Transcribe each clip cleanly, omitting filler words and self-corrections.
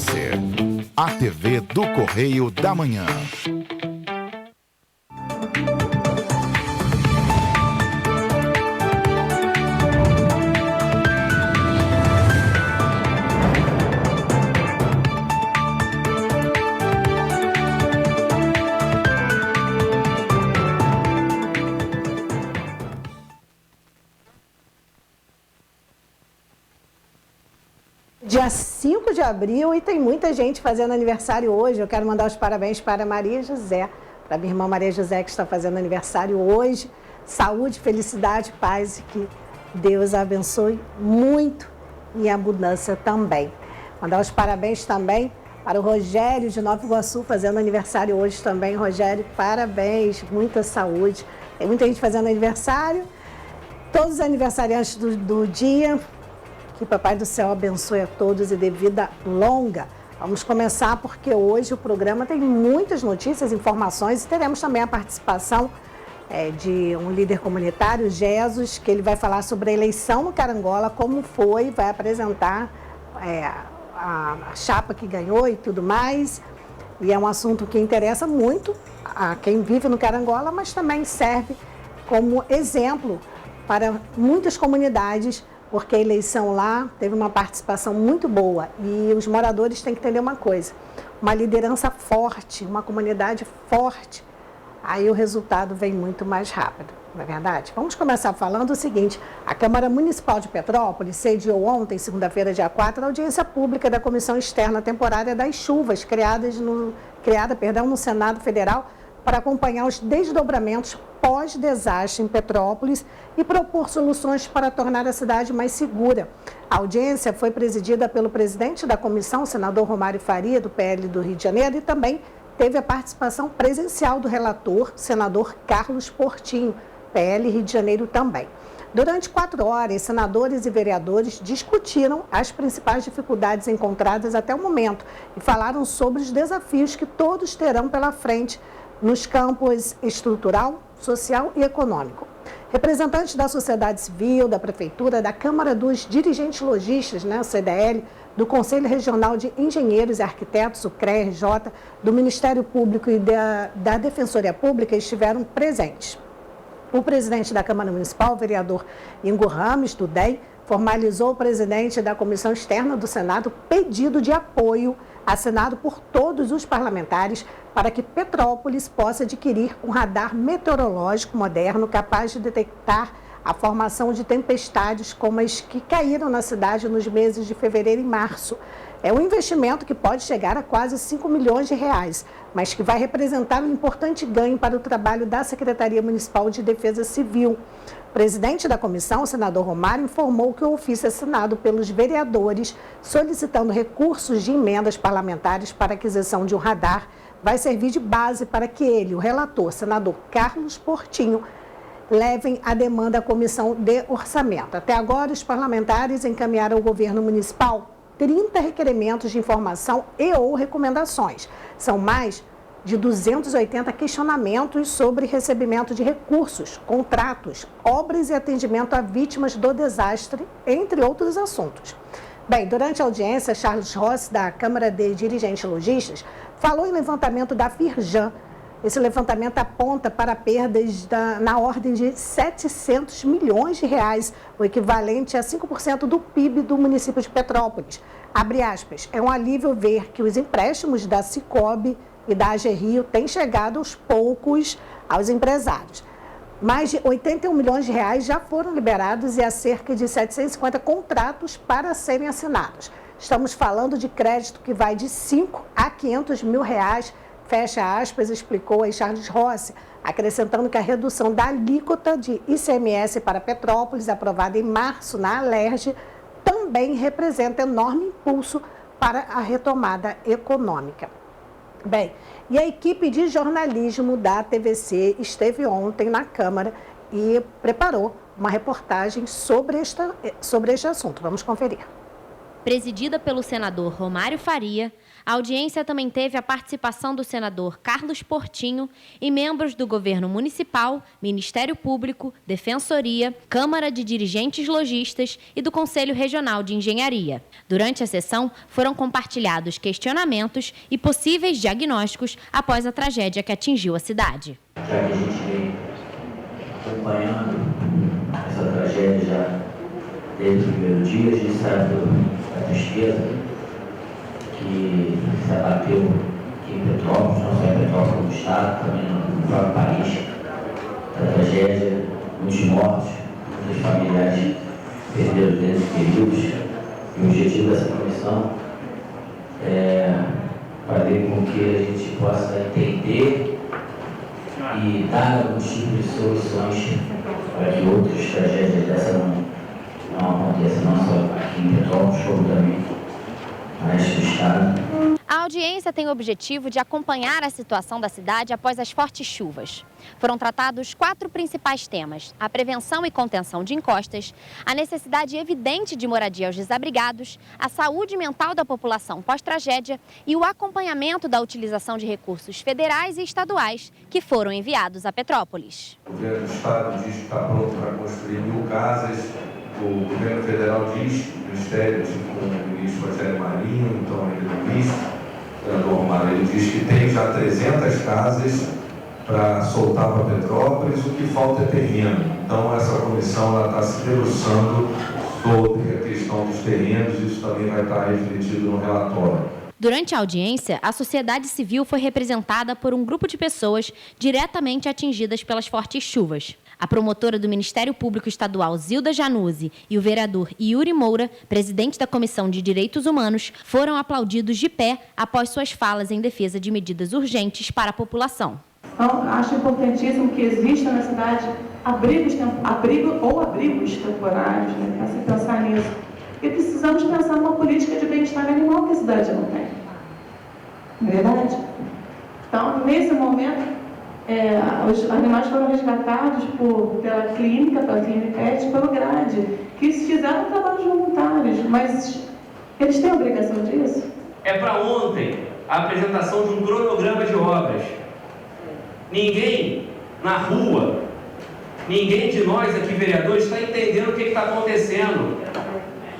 TVC, a TV do Correio da Manhã. Dia 5 de abril e tem muita gente fazendo aniversário hoje. Eu quero mandar os parabéns para Maria José, para minha irmã Maria José, que está fazendo aniversário hoje. Saúde, felicidade, paz e que Deus a abençoe muito e abundância também. Mandar os parabéns também para o Rogério de Nova Iguaçu, fazendo aniversário hoje também. Rogério, parabéns, muita saúde. Tem muita gente fazendo aniversário. Todos os aniversariantes do dia, que o Papai do Céu abençoe a todos e dê vida longa. Vamos começar porque hoje o programa tem muitas notícias, informações e teremos também a participação de um líder comunitário, Jesus, que ele vai falar sobre a eleição no Carangola, como foi, vai apresentar a chapa que ganhou e tudo mais. E é um assunto que interessa muito a quem vive no Carangola, mas também serve como exemplo para muitas comunidades, porque a eleição lá teve uma participação muito boa e os moradores têm que entender uma coisa, uma liderança forte, uma comunidade forte, aí o resultado vem muito mais rápido, não é verdade? Vamos começar falando o seguinte, a Câmara Municipal de Petrópolis sediou ontem, segunda-feira, dia 4, a audiência pública da Comissão Externa Temporária das Chuvas, criada no Senado Federal, para acompanhar os desdobramentos pós-desastre em Petrópolis e propor soluções para tornar a cidade mais segura. A audiência foi presidida pelo presidente da comissão, senador Romário Faria, do PL do Rio de Janeiro, e também teve a participação presencial do relator, senador Carlos Portinho, PL Rio de Janeiro também. Durante 4 horas, senadores e vereadores discutiram as principais dificuldades encontradas até o momento e falaram sobre os desafios que todos terão pela frente nos campos estrutural, social e econômico. Representantes da sociedade civil, da Prefeitura, da Câmara dos Dirigentes Lojistas, o CDL, do Conselho Regional de Engenheiros e Arquitetos, o CRERJ, do Ministério Público e da Defensoria Pública estiveram presentes. O presidente da Câmara Municipal, o vereador Ingo Rames, do DEM, formalizou o presidente da Comissão Externa do Senado pedido de apoio assinado por todos os parlamentares para que Petrópolis possa adquirir um radar meteorológico moderno capaz de detectar a formação de tempestades como as que caíram na cidade nos meses de fevereiro e março. É um investimento que pode chegar a quase 5 milhões de reais, mas que vai representar um importante ganho para o trabalho da Secretaria Municipal de Defesa Civil. O presidente da comissão, o senador Romário, informou que o ofício assinado pelos vereadores solicitando recursos de emendas parlamentares para aquisição de um radar vai servir de base para que ele, o relator, senador Carlos Portinho, levem a demanda à Comissão de Orçamento. Até agora, os parlamentares encaminharam ao governo municipal 30 requerimentos de informação e ou recomendações. São mais de 280 questionamentos sobre recebimento de recursos, contratos, obras e atendimento a vítimas do desastre, entre outros assuntos. Bem, durante a audiência, Charles Rossi, da Câmara de Dirigentes Lojistas, falou em levantamento da Firjan. Esse levantamento aponta para perdas na ordem de 700 milhões de reais, o equivalente a 5% do PIB do município de Petrópolis. Abre aspas, é um alívio ver que os empréstimos da Cicobi e da AG Rio têm chegado aos poucos aos empresários. Mais de 81 milhões de reais já foram liberados e há cerca de 750 contratos para serem assinados. Estamos falando de crédito que vai de 5 a 500 mil reais, fecha aspas, explicou aí Charles Rossi, acrescentando que a redução da alíquota de ICMS para Petrópolis, aprovada em março na Alerj, também representa enorme impulso para a retomada econômica. Bem, e a equipe de jornalismo da TVC esteve ontem na Câmara e preparou uma reportagem sobre este assunto. Vamos conferir. Presidida pelo senador Romário Faria, A audiência também teve a participação do senador Carlos Portinho e membros do governo municipal, Ministério Público, Defensoria, Câmara de Dirigentes Lojistas e do Conselho Regional de Engenharia. Durante a sessão, foram compartilhados questionamentos e possíveis diagnósticos após a tragédia que atingiu a cidade. Já que a gente vem acompanhando essa tragédia já desde o primeiro dia, a gente sabe da tristeza que se abateu aqui em Petrópolis, não só em Petrópolis, como no estado, também no próprio país. A tragédia, muitos mortos, muitos familiares perderam dentes queridos. E o objetivo dessa comissão é fazer com que a gente possa entender e dar algum tipo de soluções para que outras tragédias dessa não aconteçam, não só aqui em Petrópolis, como também no resto do estado. A audiência tem o objetivo de acompanhar a situação da cidade após as fortes chuvas. Foram tratados 4 principais temas: a prevenção e contenção de encostas, a necessidade evidente de moradia aos desabrigados, a saúde mental da população pós-tragédia e o acompanhamento da utilização de recursos federais e estaduais que foram enviados a Petrópolis. O governo do estado diz que está pronto para construir 1000 casas. O governo federal diz, o Ministério, com o ministro Rogério Marinho, então ele é ministro, o senador Romário, ele diz que tem já 300 casas para soltar para Petrópolis, o que falta é terreno. Então essa comissão está se debruçando sobre a questão dos terrenos, isso também vai estar refletido no relatório. Durante a audiência, a sociedade civil foi representada por um grupo de pessoas diretamente atingidas pelas fortes chuvas. A promotora do Ministério Público Estadual, Zilda Januzzi, e o vereador Yuri Moura, presidente da Comissão de Direitos Humanos, foram aplaudidos de pé após suas falas em defesa de medidas urgentes para a população. Então, acho importantíssimo que exista na cidade abrigos temporários, né, para se pensar nisso. E precisamos pensar numa política de bem-estar animal que a cidade não tem. Não é verdade? Então, nesse momento, os animais foram resgatados pela clínica pet, pelo GRADE, que fizeram trabalhos voluntários, mas eles têm a obrigação disso? É para ontem a apresentação de um cronograma de obras. Ninguém na rua, ninguém de nós aqui, vereadores, está entendendo o que está acontecendo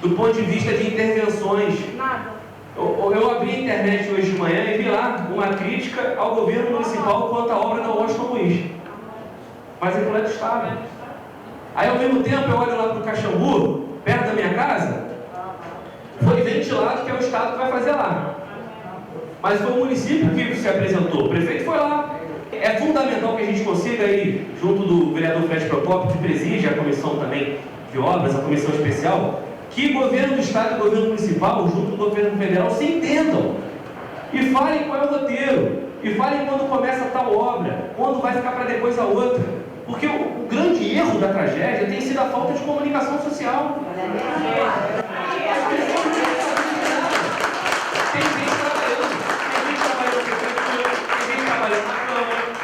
do ponto de vista de intervenções. Nada. Eu abri a internet hoje de manhã e vi lá uma crítica ao governo municipal quanto à obra da Washington Luiz. Mas aquilo é do Estado. Aí, ao mesmo tempo, eu olho lá para o Caxambu, perto da minha casa, foi ventilado que é o Estado que vai fazer lá. Mas foi o município que se apresentou, o prefeito foi lá. É fundamental que a gente consiga aí, junto do vereador Fred Procópio, que preside a comissão também de obras, a comissão especial, que o governo do estado e o governo municipal, junto do governo federal, se entendam e falem qual é o roteiro, e falem quando começa tal obra, quando vai ficar para depois a outra. Porque o grande erro da tragédia tem sido a falta de comunicação social.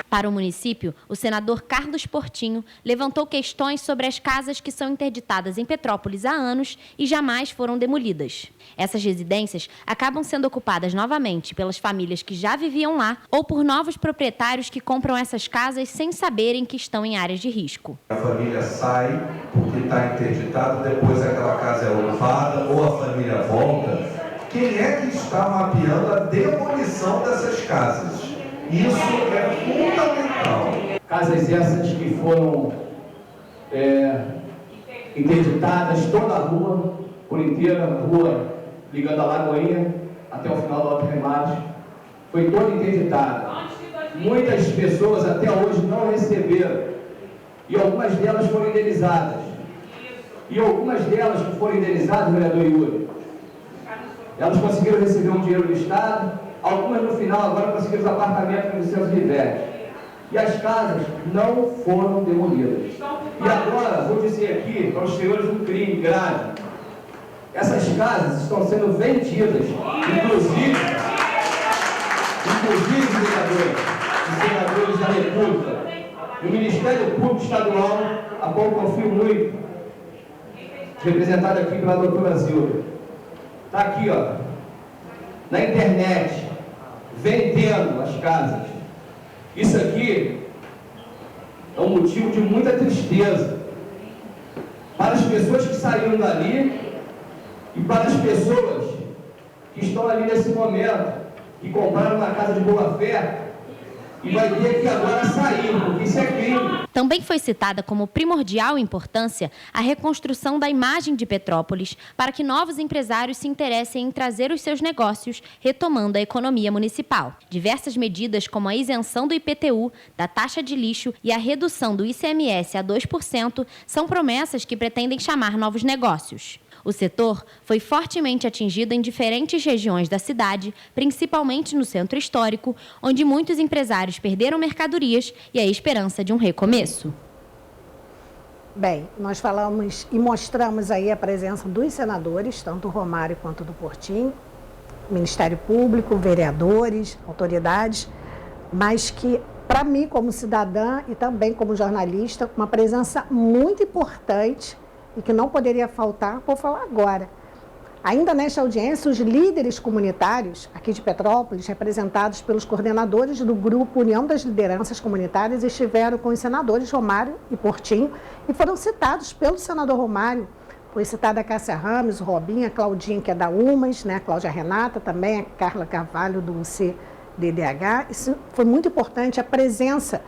Para o município, o senador Carlos Portinho levantou questões sobre as casas que são interditadas em Petrópolis há anos e jamais foram demolidas. Essas residências acabam sendo ocupadas novamente pelas famílias que já viviam lá ou por novos proprietários que compram essas casas sem saberem que estão em áreas de risco. A família sai porque está interditado, depois aquela casa é ocupada ou a família volta. Quem é que está mapeando a demolição dessas casas? Isso é fundamental. Casas essas que foram interditadas, toda a rua, por inteira, a rua ligando a Lagoinha até o final do Alto Remate, foi toda interditada. Muitas pessoas até hoje não receberam, e algumas delas foram indenizadas. E algumas delas que foram indenizadas, vereador Yuri, elas conseguiram receber um dinheiro do Estado. Algumas no final agora conseguiram os apartamentos no Centro de Ivete. E as casas não foram demolidas. E agora, vou dizer aqui para os senhores um crime grave. Essas casas estão sendo vendidas, inclusive vereadores da República, e o Ministério Público Estadual, a qual eu confio muito, representado aqui pela doutora Zilda. Está aqui, ó. na internet, vendendo as casas. Isso aqui é um motivo de muita tristeza para as pessoas que saíram dali e para as pessoas que estão ali nesse momento, que compraram uma casa de boa fé e vai ter que agora sair, porque isso é crime. Também foi citada como primordial importância a reconstrução da imagem de Petrópolis para que novos empresários se interessem em trazer os seus negócios, retomando a economia municipal. Diversas medidas, como a isenção do IPTU, da taxa de lixo e a redução do ICMS a 2%, são promessas que pretendem chamar novos negócios. O setor foi fortemente atingido em diferentes regiões da cidade, principalmente no centro histórico, onde muitos empresários perderam mercadorias e a esperança de um recomeço. Bem, nós falamos e mostramos aí a presença dos senadores, tanto do Romário quanto do Portinho, Ministério Público, vereadores, autoridades, mas que, para mim, como cidadã e também como jornalista, uma presença muito importante e que não poderia faltar, vou falar agora. Ainda nesta audiência, os líderes comunitários aqui de Petrópolis, representados pelos coordenadores do grupo União das Lideranças Comunitárias, estiveram com os senadores Romário e Portinho e foram citados pelo senador Romário. Foi citada a Cássia Ramos, o Robinho, a Claudinha, que é da UMAS, né, a Cláudia Renata, também a Carla Carvalho, do CDDH. Isso foi muito importante, a presença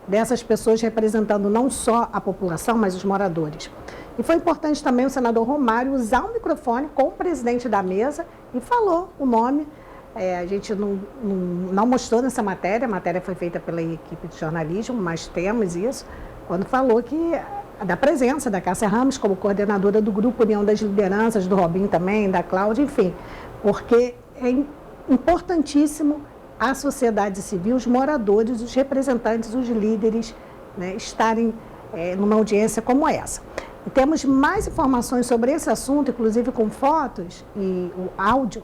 dessas pessoas representando não só a população, mas os moradores. E foi importante também o senador Romário usar o microfone com o presidente da mesa e falou o nome. A gente não mostrou nessa matéria, a matéria foi feita pela equipe de jornalismo, mas temos isso, quando falou que da presença da Cássia Ramos como coordenadora do Grupo União das Lideranças, do Robinho também, da Cláudia, enfim, porque é importantíssimo a sociedade civil, os moradores, os representantes, os líderes, né, estarem numa audiência como essa. E temos mais informações sobre esse assunto, inclusive com fotos e o áudio,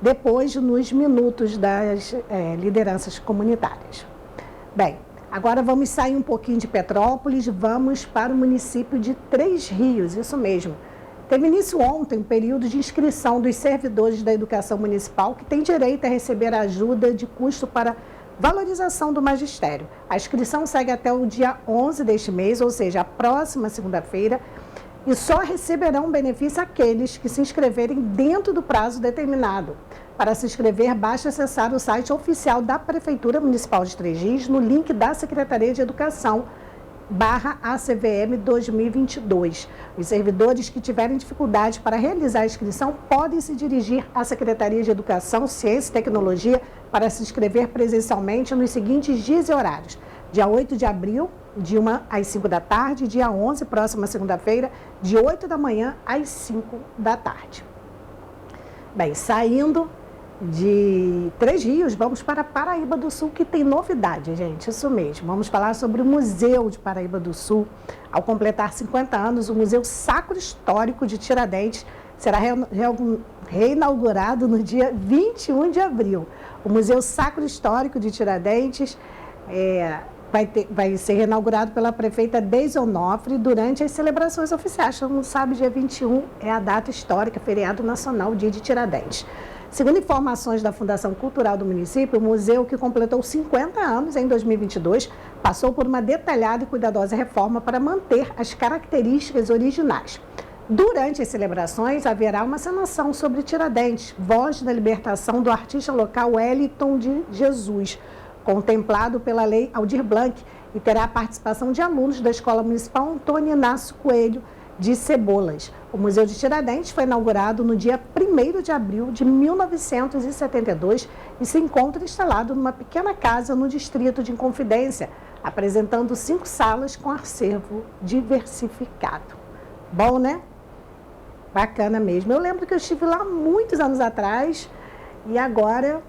depois nos minutos das lideranças comunitárias. Bem, agora vamos sair um pouquinho de Petrópolis, vamos para o município de Três Rios, isso mesmo. Teve início ontem o período de inscrição dos servidores da educação municipal que têm direito a receber ajuda de custo para valorização do magistério. A inscrição segue até o dia 11 deste mês, ou seja, a próxima segunda-feira, e só receberão benefício aqueles que se inscreverem dentro do prazo determinado. Para se inscrever, basta acessar o site oficial da Prefeitura Municipal de Três Rios no link da Secretaria de Educação /ACVM 2022. Os servidores que tiverem dificuldade para realizar a inscrição podem se dirigir à Secretaria de Educação, Ciência e Tecnologia para se inscrever presencialmente nos seguintes dias e horários. Dia 8 de abril, de 1 às 5 da tarde, dia 11, próxima segunda-feira, de 8 da manhã às 5 da tarde. Bem, saindo de Três Rios, vamos para Paraíba do Sul, que tem novidade, gente, isso mesmo. Vamos falar sobre o Museu de Paraíba do Sul. Ao completar 50 anos, o Museu Sacro Histórico de Tiradentes será reinaugurado no dia 21 de abril. O Museu Sacro Histórico de Tiradentes vai ser reinaugurado pela prefeita Deise Onofre durante as celebrações oficiais. Todo mundo sabe, dia 21 é a data histórica, feriado nacional, dia de Tiradentes. Segundo informações da Fundação Cultural do município, o museu, que completou 50 anos em 2022, passou por uma detalhada e cuidadosa reforma para manter as características originais. Durante as celebrações, haverá uma encenação sobre Tiradentes, voz da libertação do artista local Wellington de Jesus, contemplado pela Lei Aldir Blanc, e terá a participação de alunos da Escola Municipal Antônio Inácio Coelho de Cebolas. O Museu de Tiradentes foi inaugurado no dia 1º de abril de 1972 e se encontra instalado numa pequena casa no distrito de Inconfidência, apresentando 5 salas com acervo diversificado. Bom, né? Bacana mesmo. Eu lembro que eu estive lá muitos anos atrás e agora,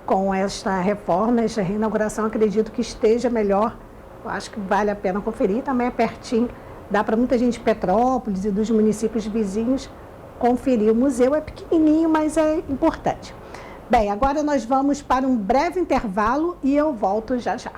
com esta reforma, esta reinauguração, acredito que esteja melhor. Eu acho que vale a pena conferir, também é pertinho. Dá para muita gente de Petrópolis e dos municípios vizinhos conferir. O museu é pequenininho, mas é importante. Bem, agora nós vamos para um breve intervalo e eu volto já já.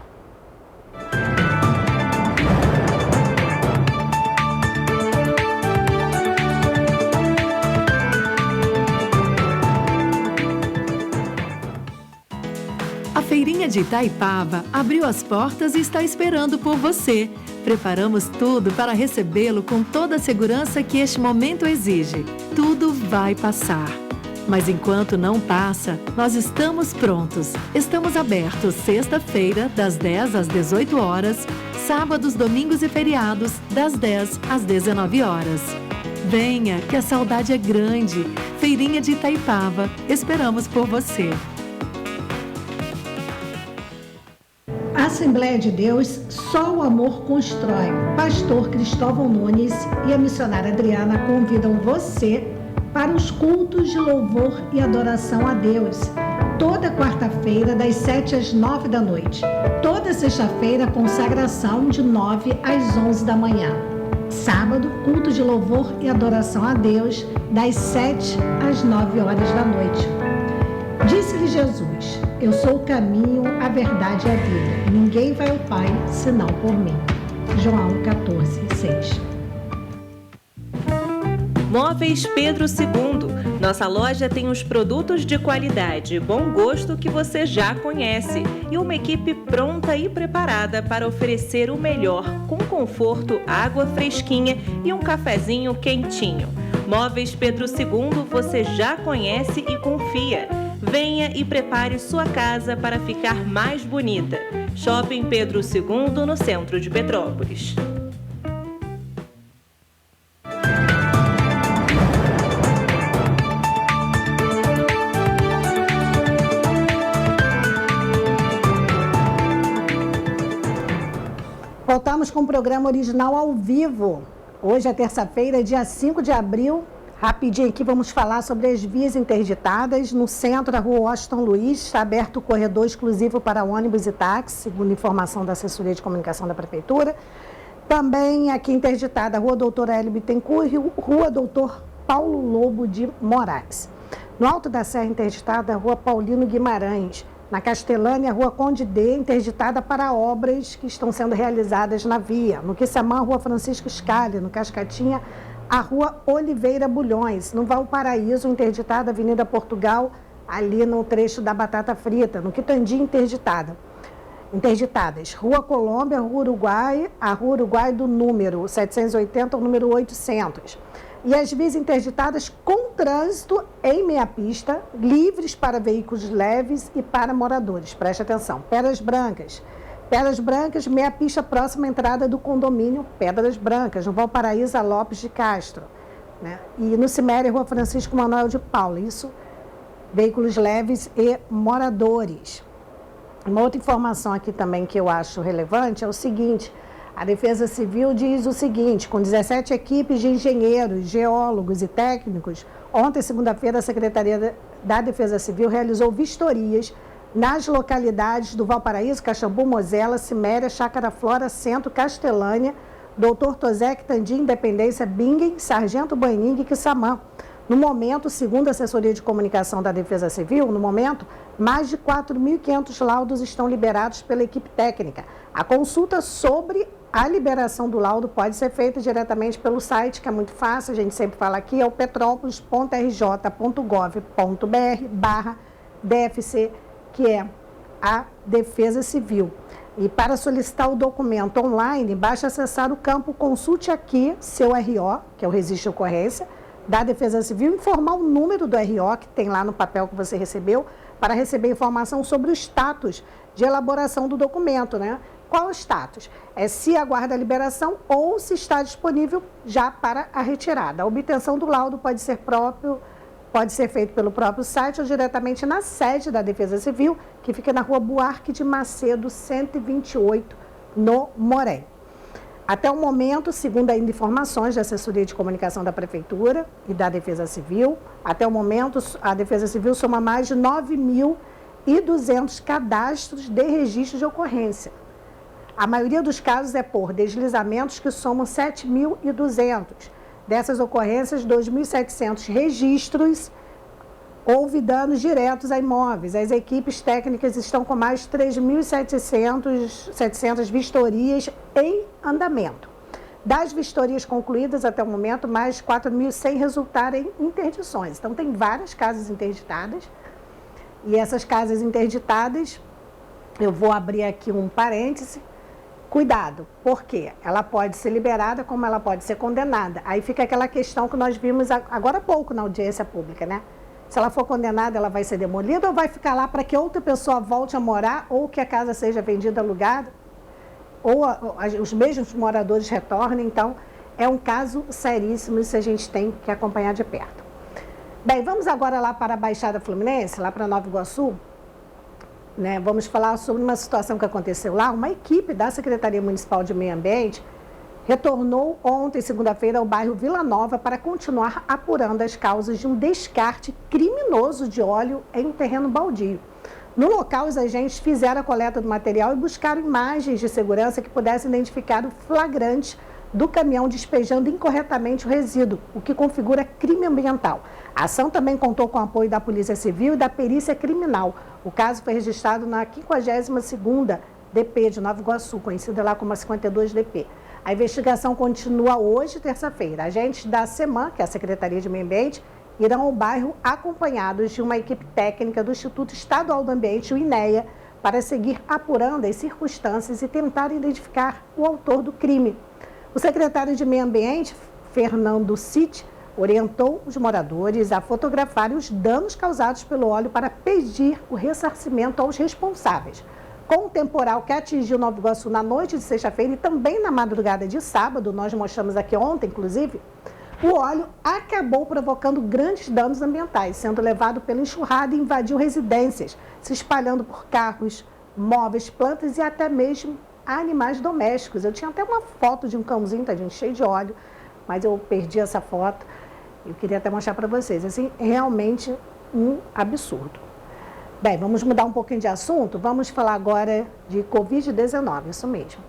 de Itaipava abriu as portas e está esperando por você. Preparamos tudo para recebê-lo com toda a segurança que este momento exige. Tudo vai passar. Mas enquanto não passa, nós estamos prontos. Estamos abertos sexta-feira, das 10 às 18 horas, sábados, domingos e feriados, das 10 às 19 horas. Venha, que a saudade é grande. Feirinha de Itaipava, esperamos por você. Assembleia de Deus, só o amor constrói. Pastor Cristóvão Nunes e a missionária Adriana convidam você para os cultos de louvor e adoração a Deus. Toda quarta-feira, das 7 às 9 da noite. Toda sexta-feira, consagração de 9 às 11 da manhã. Sábado, culto de louvor e adoração a Deus, das 7 às 9 horas da noite. Disse-lhe Jesus: eu sou o caminho, a verdade e a vida. Ninguém vai ao Pai, senão por mim. João 14:6. Móveis Pedro II. Nossa loja tem os produtos de qualidade e bom gosto que você já conhece e uma equipe pronta e preparada para oferecer o melhor, com conforto, água fresquinha e um cafezinho quentinho. Móveis Pedro II você já conhece e confia. Venha e prepare sua casa para ficar mais bonita. Shopping Pedro II, no centro de Petrópolis. Voltamos com o programa original ao vivo. Hoje é terça-feira, dia 5 de abril. Rapidinho aqui vamos falar sobre as vias interditadas. No centro da rua Washington Luiz, está aberto o corredor exclusivo para ônibus e táxi, segundo informação da assessoria de comunicação da Prefeitura. Também aqui interditada a rua Doutor Hélio Bittencourt e rua Doutor Paulo Lobo de Moraes. No Alto da Serra, interditada a rua Paulino Guimarães. Na Castelânia, a rua Conde D, interditada para obras que estão sendo realizadas na via. No Quissamã, a rua Francisco Scali. No Cascatinha, a rua Oliveira Bulhões. No Valparaíso, interditada a Avenida Portugal, ali no trecho da Batata Frita. No Quitandi, interditadas Rua Colômbia, Rua Uruguai, a Rua Uruguai do número 780 ao número 800. E as vias interditadas com trânsito em meia pista, livres para veículos leves e para moradores. Preste atenção. Pedras Brancas, meia pista próxima à entrada do condomínio Pedras Brancas, no Valparaíso Lopes de Castro. Né? E no Ciméria, Rua Francisco Manuel de Paula. Isso, veículos leves e moradores. Uma outra informação aqui também que eu acho relevante é o seguinte: a Defesa Civil diz o seguinte: com 17 equipes de engenheiros, geólogos e técnicos, ontem, segunda-feira, a Secretaria da Defesa Civil realizou vistorias nas localidades do Valparaíso, Caxambu, Mozela, Ciméria, Chácara Flora, Centro, Castelânia, Doutor Tozé, Tandi, Independência, Bingen, Sargento Boining e Quissamã. No momento, segundo a assessoria de comunicação da Defesa Civil, mais de 4.500 laudos estão liberados pela equipe técnica. A consulta sobre a liberação do laudo pode ser feita diretamente pelo site, que é muito fácil, a gente sempre fala aqui, é o petrópolis.rj.gov.br/DFC, que é a Defesa Civil. E para solicitar o documento online, basta acessar o campo Consulte Aqui, seu RO, que é o registro de ocorrência, da Defesa Civil, informar o número do RO, que tem lá no papel que você recebeu, para receber informação sobre o status de elaboração do documento, né? Qual o status? É se aguarda a liberação ou se está disponível já para a retirada. A obtenção do laudo pode ser feito pelo próprio site ou diretamente na sede da Defesa Civil, que fica na rua Buarque de Macedo, 128, no Morém. Até o momento, segundo ainda informações da assessoria de comunicação da Prefeitura e da Defesa Civil, até o momento a Defesa Civil soma mais de 9.200 cadastros de registro de ocorrência. A maioria dos casos é por deslizamentos, que somam 7.200. Dessas ocorrências, 2.700 registros, houve danos diretos a imóveis. As equipes técnicas estão com mais de 3.700 vistorias em andamento. Das vistorias concluídas até o momento, mais de 4.100 resultaram em interdições. Então, tem várias casas interditadas. E essas casas interditadas, eu vou abrir aqui um parêntese. Cuidado, porque ela pode ser liberada como ela pode ser condenada. Aí fica aquela questão que nós vimos agora há pouco na audiência pública, né? Se ela for condenada, ela vai ser demolida ou vai ficar lá para que outra pessoa volte a morar ou que a casa seja vendida, alugada, ou os mesmos moradores retornem. Então, é um caso seríssimo, isso a gente tem que acompanhar de perto. Bem, vamos agora lá para a Baixada Fluminense, lá para Nova Iguaçu. Né, vamos falar sobre uma situação que aconteceu lá. Uma equipe da Secretaria Municipal de Meio Ambiente retornou ontem, segunda-feira, ao bairro Vila Nova para continuar apurando as causas de um descarte criminoso de óleo em um terreno baldio. No local, os agentes fizeram a coleta do material e buscaram imagens de segurança que pudessem identificar o flagrante do caminhão despejando incorretamente o resíduo, o que configura crime ambiental. A ação também contou com o apoio da Polícia Civil e da Perícia Criminal. O caso foi registrado na 52ª DP de Nova Iguaçu, conhecida lá como a 52 DP. A investigação continua hoje, terça-feira. Agentes da SEMAN, que é a Secretaria de Meio Ambiente, irão ao bairro acompanhados de uma equipe técnica do Instituto Estadual do Ambiente, o INEA, para seguir apurando as circunstâncias e tentar identificar o autor do crime. O secretário de Meio Ambiente, Fernando Cid, orientou os moradores a fotografarem os danos causados pelo óleo para pedir o ressarcimento aos responsáveis. Com o temporal que atingiu Nova Iguaçu na noite de sexta-feira e também na madrugada de sábado, nós mostramos aqui ontem, inclusive, o óleo acabou provocando grandes danos ambientais, sendo levado pela enxurrada e invadiu residências, se espalhando por carros, móveis, plantas e até mesmo animais domésticos. Eu tinha até uma foto de um cãozinho, tadinho, cheio de óleo, mas eu perdi essa foto. Eu queria até mostrar para vocês. Assim, realmente um absurdo. Bem, vamos mudar um pouquinho de assunto. Vamos falar agora de Covid-19, isso mesmo.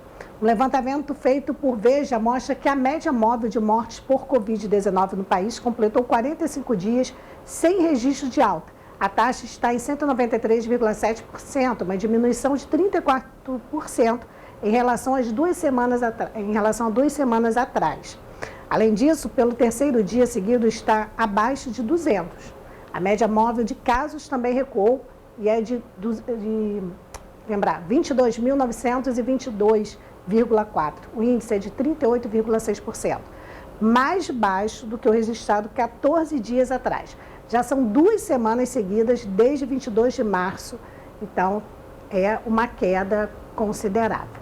Um levantamento feito por Veja mostra que a média móvel de mortes por Covid-19 no país completou 45 dias sem registro de alta. A taxa está em 193,7%, uma diminuição de 34% em relação a 2 semanas atrás. Além disso, pelo terceiro dia seguido, está abaixo de 200. A média móvel de casos também recuou e é de 22.922,4. O índice é de 38,6%, mais baixo do que o registrado 14 dias atrás. Já são 2 semanas seguidas desde 22 de março, então é uma queda considerável.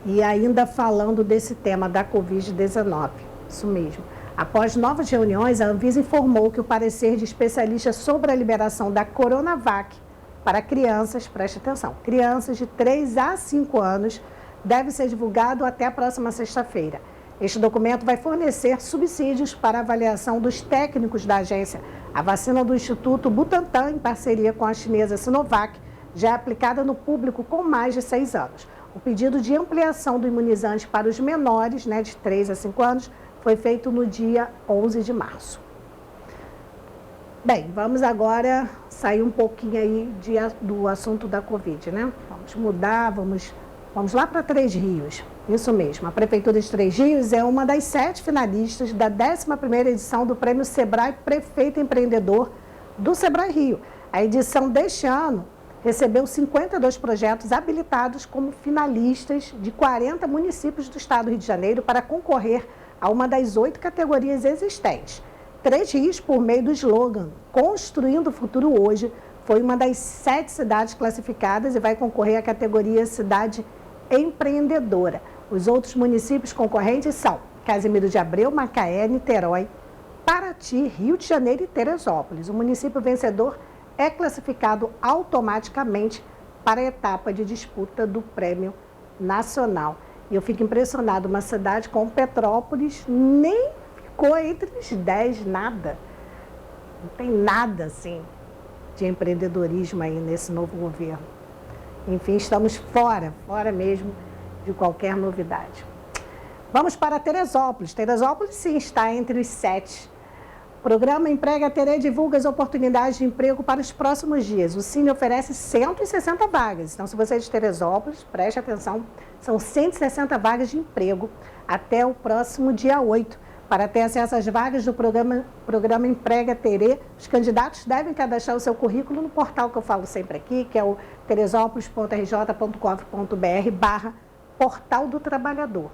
E ainda falando desse tema da Covid-19, isso mesmo. Após novas reuniões, a Anvisa informou que o parecer de especialistas sobre a liberação da Coronavac para crianças, preste atenção, crianças de 3 a 5 anos, deve ser divulgado até a próxima sexta-feira. Este documento vai fornecer subsídios para a avaliação dos técnicos da agência. A vacina do Instituto Butantan, em parceria com a chinesa Sinovac, já é aplicada no público com mais de 6 anos. O pedido de ampliação do imunizante para os menores, de 3 a 5 anos, foi feito no dia 11 de março. Bem, vamos agora sair um pouquinho aí do assunto da Covid, né? Vamos mudar, vamos lá para Três Rios. Isso mesmo, a Prefeitura de Três Rios é uma das 7 finalistas da 11ª edição do Prêmio Sebrae Prefeito Empreendedor do Sebrae Rio. A edição deste ano recebeu 52 projetos habilitados como finalistas de 40 municípios do estado do Rio de Janeiro para concorrer a uma das 8 categorias existentes. Três Rios, por meio do slogan Construindo o Futuro Hoje, foi uma das 7 cidades classificadas e vai concorrer à categoria Cidade Empreendedora. Os outros municípios concorrentes são Casimiro de Abreu, Macaé, Niterói, Paraty, Rio de Janeiro e Teresópolis. O município vencedor é classificado automaticamente para a etapa de disputa do Prêmio Nacional. E eu fico impressionado, uma cidade como Petrópolis nem ficou entre os 10, nada. Não tem nada, assim, de empreendedorismo aí nesse novo governo. Enfim, estamos fora mesmo de qualquer novidade. Vamos para Teresópolis. Teresópolis, sim, está entre os 7. O programa Emprega Terê divulga as oportunidades de emprego para os próximos dias. O Cine oferece 160 vagas. Então, se você é de Teresópolis, preste atenção, são 160 vagas de emprego até o próximo dia 8. Para ter acesso às vagas do programa Emprega Terê, os candidatos devem cadastrar o seu currículo no portal que eu falo sempre aqui, que é o teresópolis.rj.gov.br/Portal do Trabalhador.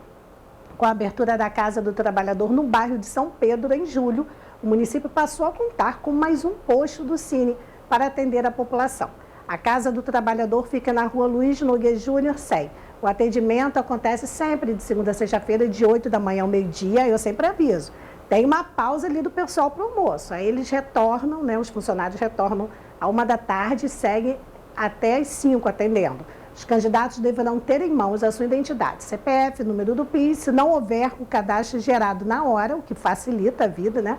Com a abertura da Casa do Trabalhador no bairro de São Pedro, em julho, o município passou a contar com mais um posto do Cine para atender a população. A Casa do Trabalhador fica na rua Luiz Nogueira Júnior, 100. O atendimento acontece sempre de segunda a sexta-feira, de 8 da manhã ao meio-dia. Eu sempre aviso. Tem uma pausa ali do pessoal para o almoço. Aí eles retornam, né, os funcionários retornam à 1 da tarde e seguem até às 5 atendendo. Os candidatos deverão ter em mãos a sua identidade, CPF, número do PIS, se não houver o cadastro gerado na hora, o que facilita a vida, né?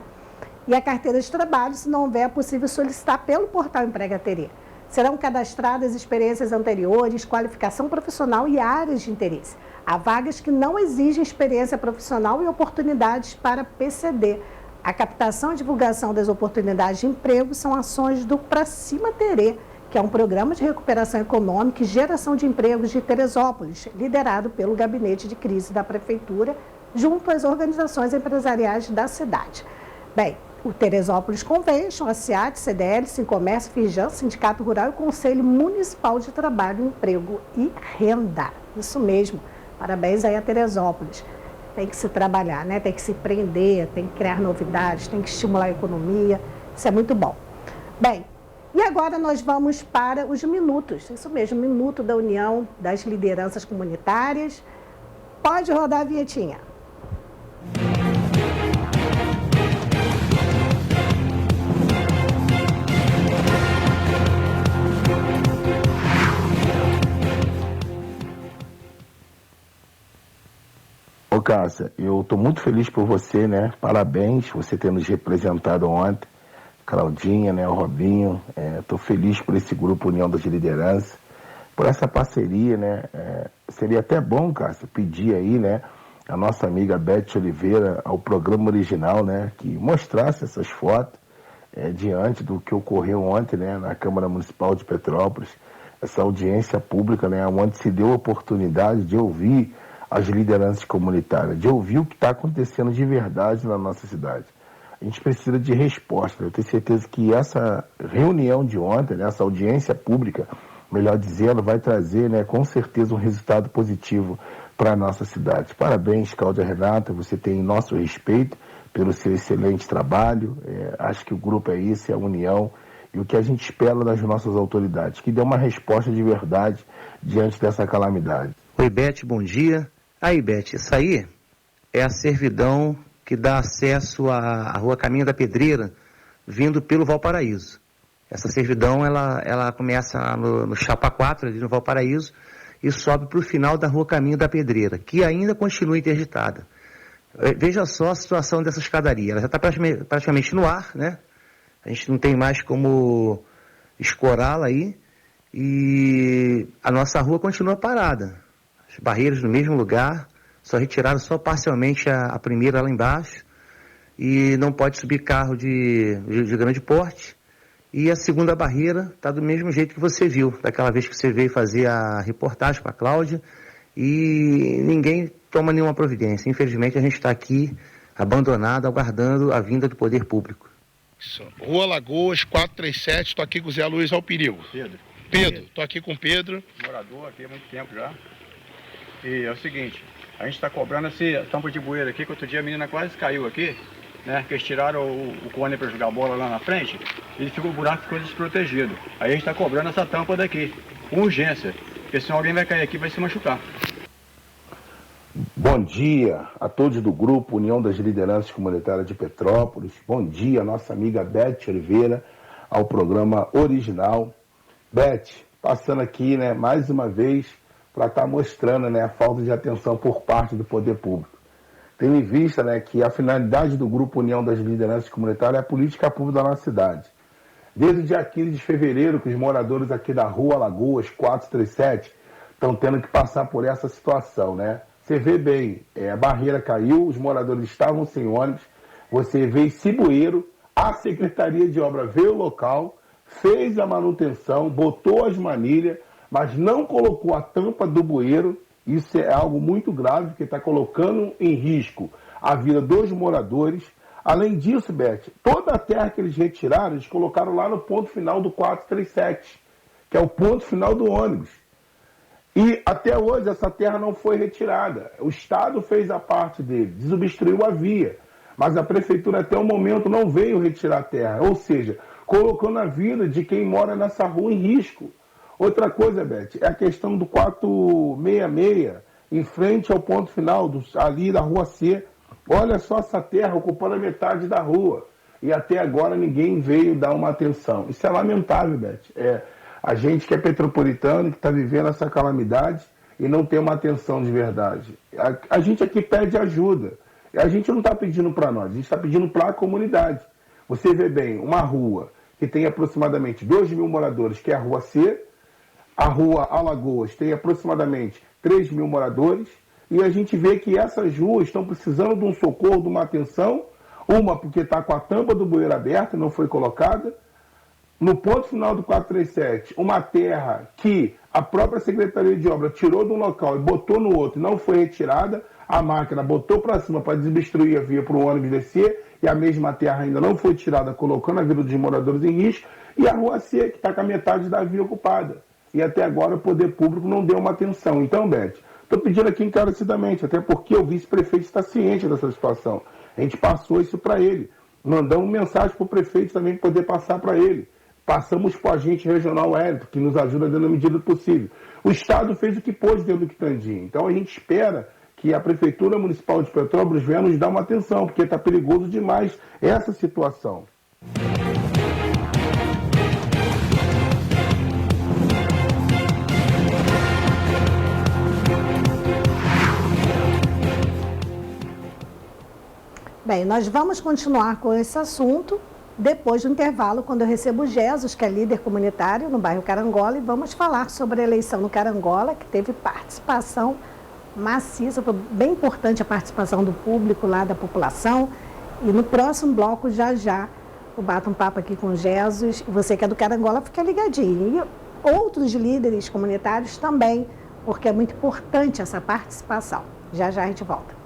E a carteira de trabalho, se não houver, é possível solicitar pelo portal Emprega Terê. Serão cadastradas experiências anteriores, qualificação profissional e áreas de interesse. Há vagas que não exigem experiência profissional e oportunidades para PCD. A captação e divulgação das oportunidades de emprego são ações do Pra Cima Terê, que é um programa de recuperação econômica e geração de empregos de Teresópolis, liderado pelo Gabinete de Crise da Prefeitura, junto às organizações empresariais da cidade. Bem, o Teresópolis Convention, a SEAT, CDL, Sincomércio, Firjan, Sindicato Rural e o Conselho Municipal de Trabalho, Emprego e Renda. Isso mesmo. Parabéns aí a Teresópolis. Tem que se trabalhar, né? Tem que se empreender, tem que criar novidades, tem que estimular a economia. Isso é muito bom. Bem, e agora nós vamos para os minutos. Isso mesmo, Minuto da União das Lideranças Comunitárias. Pode rodar a vinhetinha. Ô Cássia, eu estou muito feliz por você, né? Parabéns, você ter nos representado ontem. Claudinha, né? O Robinho. Estou feliz por esse grupo União das Lideranças, por essa parceria, né? Seria até bom, Cássia, pedir aí, né? A nossa amiga Beth Oliveira ao programa original, né? Que mostrasse essas fotos diante do que ocorreu ontem, né? Na Câmara Municipal de Petrópolis. Essa audiência pública, né? Onde se deu a oportunidade de ouvir as lideranças comunitárias, de ouvir o que está acontecendo de verdade na nossa cidade. A gente precisa de resposta. Eu tenho certeza que essa reunião de ontem, né, essa audiência pública, melhor dizendo, vai trazer, né, com certeza um resultado positivo para a nossa cidade. Parabéns, Cláudia Renata, você tem nosso respeito pelo seu excelente trabalho. Acho que o grupo é isso, é a união e o que a gente espera das nossas autoridades, que dê uma resposta de verdade diante dessa calamidade. Oi, Beth, bom dia. Aí, Beth, isso aí é a servidão que dá acesso à Rua Caminho da Pedreira, vindo pelo Valparaíso. Essa servidão, ela começa no Chapa 4, ali no Valparaíso, e sobe para o final da Rua Caminho da Pedreira, que ainda continua interditada. Veja só a situação dessa escadaria. Ela já está praticamente no ar, né? A gente não tem mais como escorá-la aí, e a nossa rua continua parada. As barreiras no mesmo lugar, só retiraram só parcialmente a primeira lá embaixo, e não pode subir carro de grande porte. E a segunda barreira está do mesmo jeito que você viu, daquela vez que você veio fazer a reportagem com a Cláudia, e ninguém toma nenhuma providência. Infelizmente a gente está aqui abandonado, aguardando a vinda do poder público. Isso. Rua Lagoas, 437, estou aqui com o Zé Luiz ao perigo. Pedro, estou aqui com o Pedro. Morador aqui há muito tempo já. E é o seguinte, a gente está cobrando essa tampa de bueiro aqui, que outro dia a menina quase caiu aqui, né? Que eles tiraram o cone para jogar bola lá na frente, e o buraco ficou desprotegido. Aí a gente está cobrando essa tampa daqui, com urgência, porque senão alguém vai cair aqui e vai se machucar. Bom dia a todos do grupo União das Lideranças Comunitárias de Petrópolis. Bom dia a nossa amiga Beth Oliveira ao programa original. Beth, passando aqui, né, mais uma vez para estar mostrando, né, a falta de atenção por parte do poder público. Tendo em vista, né, que a finalidade do Grupo União das Lideranças Comunitárias é a política pública da nossa cidade. Desde o dia 15 de fevereiro, que os moradores aqui da Rua Lagoas 437 estão tendo que passar por essa situação, né? Você vê bem, a barreira caiu, os moradores estavam sem ônibus, você vê esse bueiro, a Secretaria de Obra veio ao local, fez a manutenção, botou as manilhas, mas não colocou a tampa do bueiro. Isso é algo muito grave, porque está colocando em risco a vida dos moradores. Além disso, Beth, toda a terra que eles retiraram, eles colocaram lá no ponto final do 437, que é o ponto final do ônibus. E até hoje essa terra não foi retirada. O Estado fez a parte dele, desobstruiu a via, mas a Prefeitura até o momento não veio retirar a terra, ou seja, colocando a vida de quem mora nessa rua em risco. Outra coisa, Beth, é a questão do 466, em frente ao ponto final, ali da Rua C. Olha só essa terra ocupando a metade da rua. E até agora ninguém veio dar uma atenção. Isso é lamentável, Beth. A gente que é petropolitano, que está vivendo essa calamidade e não tem uma atenção de verdade. A gente aqui pede ajuda. A gente não está pedindo para nós, a gente está pedindo para a comunidade. Você vê bem, uma rua que tem aproximadamente 2.000 moradores, que é a Rua C, a Rua Alagoas tem aproximadamente 3.000 moradores, e a gente vê que essas ruas estão precisando de um socorro, de uma atenção, uma porque está com a tampa do bueiro aberta, não foi colocada. No ponto final do 437, uma terra que a própria Secretaria de Obra tirou de um local e botou no outro, não foi retirada, a máquina botou para cima para desobstruir a via para o ônibus descer, e a mesma terra ainda não foi tirada, colocando a vida dos moradores em risco, e a Rua C, que está com a metade da via ocupada. E até agora o poder público não deu uma atenção. Então, Beth, estou pedindo aqui encarecidamente, até porque o vice-prefeito está ciente dessa situação. A gente passou isso para ele. Mandamos mensagem para o prefeito também poder passar para ele. Passamos para o agente regional Hélito, que nos ajuda dentro da medida possível. O Estado fez o que pôde dentro do Quitandinha. Então a gente espera que a Prefeitura Municipal de Petrópolis venha nos dar uma atenção, porque está perigoso demais essa situação. Bem, nós vamos continuar com esse assunto depois do intervalo, quando eu recebo o Jesus, que é líder comunitário no bairro Carangola, e vamos falar sobre a eleição no Carangola, que teve participação maciça, foi bem importante a participação do público lá, da população. E no próximo bloco, já eu bato um papo aqui com o Jesus. Você que é do Carangola, fica ligadinho. E outros líderes comunitários também, porque é muito importante essa participação. Já a gente volta.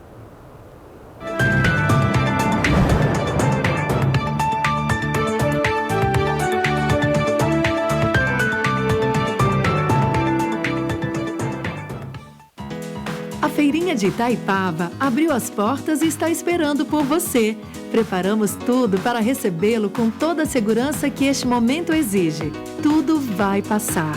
A Feirinha de Itaipava abriu as portas e está esperando por você. Preparamos tudo para recebê-lo com toda a segurança que este momento exige. Tudo vai passar.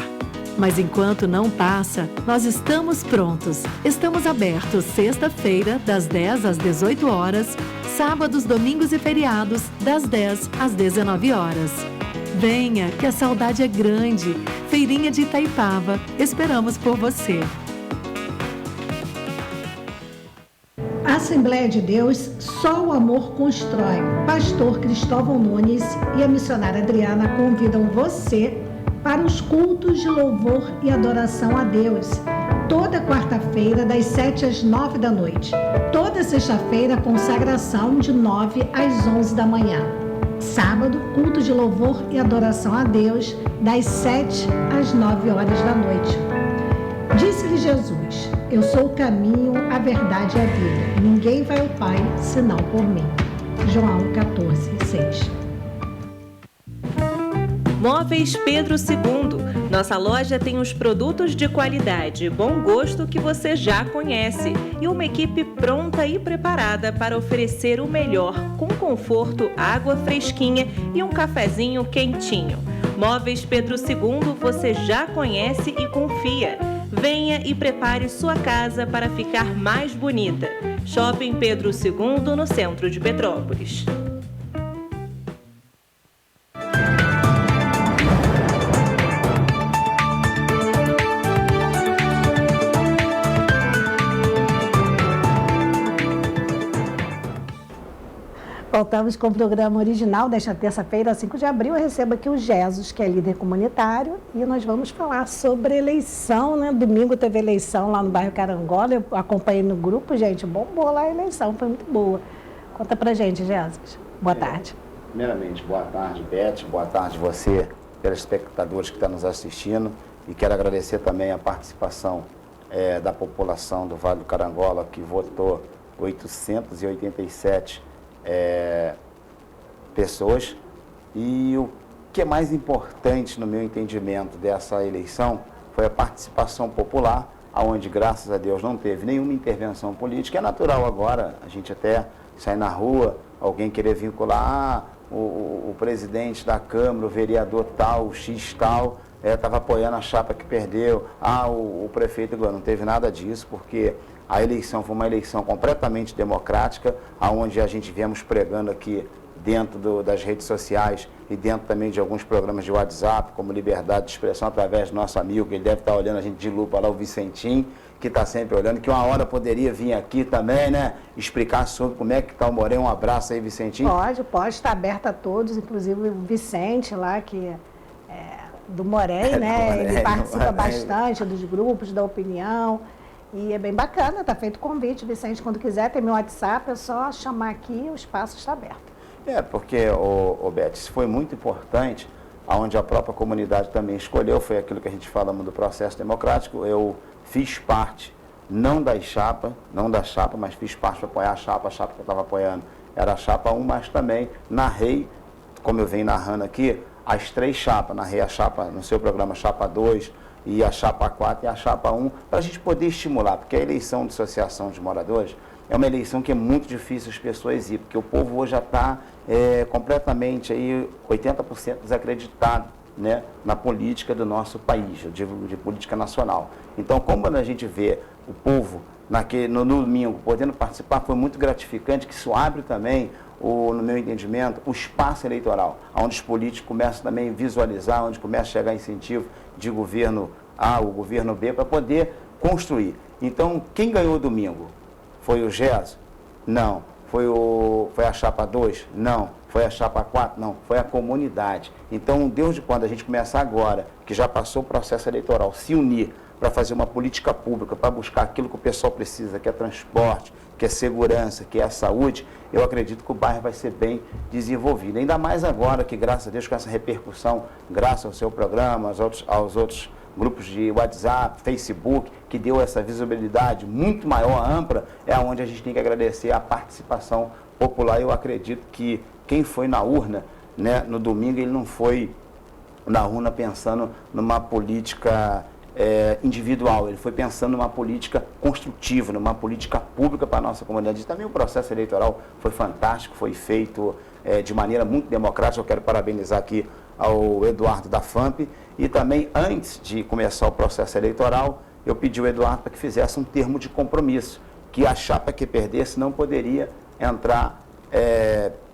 Mas enquanto não passa, nós estamos prontos. Estamos abertos sexta-feira, das 10 às 18 horas, sábados, domingos e feriados, das 10 às 19 horas. Venha, que a saudade é grande. Feirinha de Itaipava, esperamos por você. Assembleia de Deus, só o amor constrói. Pastor Cristóvão Nunes e a missionária Adriana convidam você para os cultos de louvor e adoração a Deus. Toda quarta-feira, das 7 às 9 da noite. Toda sexta-feira, consagração de 9 às 11 da manhã. Sábado, culto de louvor e adoração a Deus, das 7 às 9 horas da noite. Disse-lhe Jesus: eu sou o caminho, a verdade e a vida. Ninguém vai ao Pai, senão por mim. João 14:6. Móveis Pedro II. Nossa loja tem os produtos de qualidade e bom gosto que você já conhece e uma equipe pronta e preparada para oferecer o melhor, com conforto, água fresquinha e um cafezinho quentinho. Móveis Pedro II você já conhece e confia. Venha e prepare sua casa para ficar mais bonita. Shopping Pedro II, no centro de Petrópolis. Voltamos com o programa original desta terça-feira, 5 de abril. Eu recebo aqui o Jesus, que é líder comunitário, e nós vamos falar sobre eleição, né? Domingo teve eleição lá no bairro Carangola, eu acompanhei no grupo, gente, bombou lá a eleição, foi muito boa. Conta pra gente, Jesus. Boa tarde. Primeiramente, boa tarde, Beth, boa tarde você, telespectadores que estão nos assistindo, e quero agradecer também a participação da população do Vale do Carangola, que votou 887 pessoas. E o que é mais importante, no meu entendimento, dessa eleição foi a participação popular, onde, graças a Deus, não teve nenhuma intervenção política. É natural agora a gente até sair na rua, alguém querer vincular o presidente da Câmara, o vereador tal, o X tal, estava apoiando a chapa que perdeu, o prefeito não teve nada disso, porque a eleição foi uma eleição completamente democrática, onde a gente viemos pregando aqui dentro das redes sociais e dentro também de alguns programas de WhatsApp, como Liberdade de Expressão, através do nosso amigo, que ele deve estar olhando a gente de lupa lá, o Vicentinho, que está sempre olhando, que uma hora poderia vir aqui também, né, explicar sobre como é que está o Morém. Um abraço aí, Vicentinho. Pode, está aberto a todos, inclusive o Vicente lá, que é do Morém, né, ele participa bastante dos grupos, da opinião, e é bem bacana, está feito o convite, Vicente, quando quiser, tem meu WhatsApp, é só chamar aqui, o espaço está aberto. Porque, Beth, isso foi muito importante, onde a própria comunidade também escolheu, foi aquilo que a gente falamos do processo democrático. Eu fiz parte, não da chapa, mas fiz parte para apoiar a chapa que eu estava apoiando era a chapa 1, mas também narrei, como eu venho narrando aqui, as 3 chapas, narrei a chapa, no seu programa, chapa 2, e a chapa 4 e a chapa 1, para a gente poder estimular, porque a eleição de associação de moradores é uma eleição que é muito difícil as pessoas ir, porque o povo hoje já está completamente aí 80% desacreditado, né, na política do nosso país, eu digo de política nacional. Então, como a gente vê o povo no domingo podendo participar, foi muito gratificante, que isso abre também, no meu entendimento, o espaço eleitoral, onde os políticos começam também a visualizar, onde começa a chegar incentivo de governo A ou governo B para poder construir. Então, quem ganhou domingo? Foi o GES? Não. Foi a chapa 2? Não. Foi a chapa 4? Não. Foi a comunidade. Então, desde quando a gente começar agora, que já passou o processo eleitoral, se unir para fazer uma política pública, para buscar aquilo que o pessoal precisa, que é transporte, que é segurança, que é a saúde, eu acredito que o bairro vai ser bem desenvolvido. Ainda mais agora que, graças a Deus, com essa repercussão, graças ao seu programa, aos outros grupos de WhatsApp, Facebook, que deu essa visibilidade muito maior, ampla, é onde a gente tem que agradecer a participação popular. Eu acredito que quem foi na urna, né, no domingo, ele não foi na urna pensando numa política individual, ele foi pensando numa política construtiva, numa política pública para a nossa comunidade. E também o processo eleitoral foi fantástico, foi feito de maneira muito democrática. Eu quero parabenizar aqui ao Eduardo da FAMP, e também, antes de começar o processo eleitoral, eu pedi ao Eduardo para que fizesse um termo de compromisso, que a chapa que perdesse não poderia entrar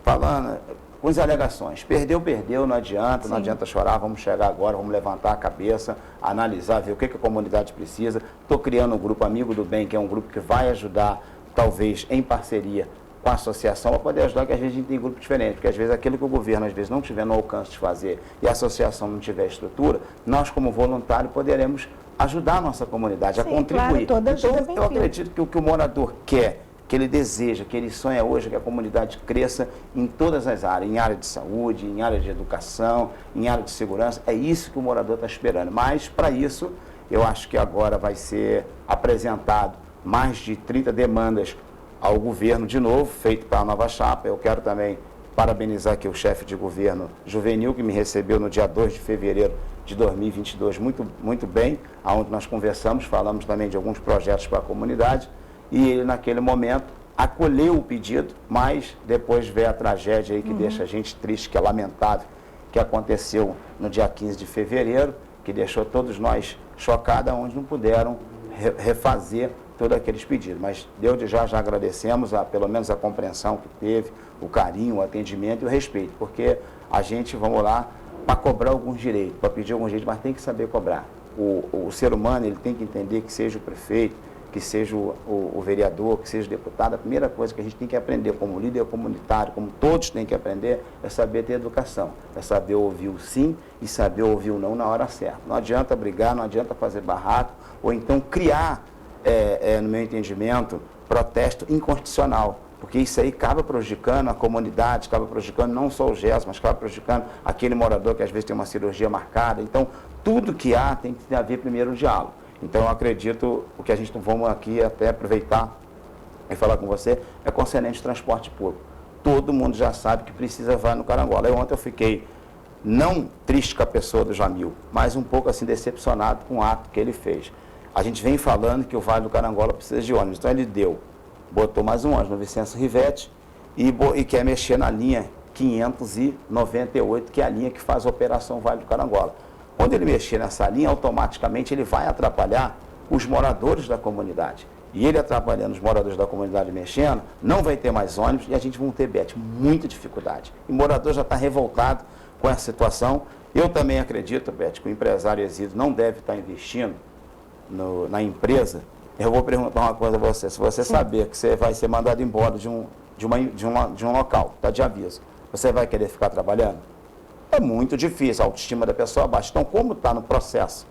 falando com as alegações. Perdeu, não adianta, não adianta chorar, vamos chegar agora, vamos levantar a cabeça, analisar, ver o que a comunidade precisa. Estou criando um grupo Amigo do Bem, que é um grupo que vai ajudar, talvez, em parceria com a associação, para poder ajudar, que às vezes a gente tem grupo diferente, porque às vezes aquilo que o governo às vezes não tiver no alcance de fazer e a associação não tiver estrutura, nós como voluntário poderemos ajudar a nossa comunidade, a contribuir. Claro, então, eu acredito que o que o morador quer, que ele deseja, que ele sonha hoje, que a comunidade cresça em todas as áreas, em área de saúde, em área de educação, em área de segurança, é isso que o morador está esperando. Mas, para isso, eu acho que agora vai ser apresentado mais de 30 demandas ao governo de novo, feito para a nova chapa. Eu quero também parabenizar aqui o chefe de governo Juvenil, que me recebeu no dia 2 de fevereiro de 2022 muito bem, onde nós conversamos, falamos também de alguns projetos para a comunidade, e ele naquele momento acolheu o pedido, mas depois veio a tragédia aí que deixa a gente triste, que é lamentável, que aconteceu no dia 15 de fevereiro, que deixou todos nós chocados, onde não puderam refazer todos aqueles pedidos. Mas desde já agradecemos pelo menos a compreensão que teve, o carinho, o atendimento e o respeito, porque a gente, vamos lá, para cobrar alguns direitos, para pedir alguns direitos, mas tem que saber cobrar. O ser humano, ele tem que entender que seja o prefeito, que seja o vereador, que seja o deputado, a primeira coisa que a gente tem que aprender como líder comunitário, como todos têm que aprender, é saber ter educação, é saber ouvir o sim e saber ouvir o não na hora certa. Não adianta brigar, não adianta fazer barraco, ou então criar, no meu entendimento, protesto inconstitucional, porque isso aí acaba prejudicando a comunidade, acaba prejudicando não só o GES, mas acaba prejudicando aquele morador que às vezes tem uma cirurgia marcada. Então, tudo que há tem que haver primeiro um diálogo. Então, eu acredito, o que a gente vamos aqui até aproveitar e falar com você, é concernente ao transporte público. Todo mundo já sabe que precisa vai no Carangola. Ontem eu fiquei, não triste com a pessoa do Jamil, mas um pouco assim decepcionado com o ato que ele fez. A gente vem falando que o Vale do Carangola precisa de ônibus, então ele botou mais um ônibus no Vicêncio Rivetti e quer mexer na linha 598, que é a linha que faz a operação Vale do Carangola. Quando ele mexer nessa linha, automaticamente ele vai atrapalhar os moradores da comunidade. E ele atrapalhando os moradores da comunidade mexendo, não vai ter mais ônibus e a gente vai ter, Beth, muita dificuldade. E o morador já está revoltado com essa situação. Eu também acredito, Beth, que o empresário exílio não deve estar investindo na empresa. Eu vou perguntar uma coisa a você. Se você saber que você vai ser mandado embora de um local, está de aviso, você vai querer ficar trabalhando? É muito difícil, a autoestima da pessoa baixa. Então, como está no processo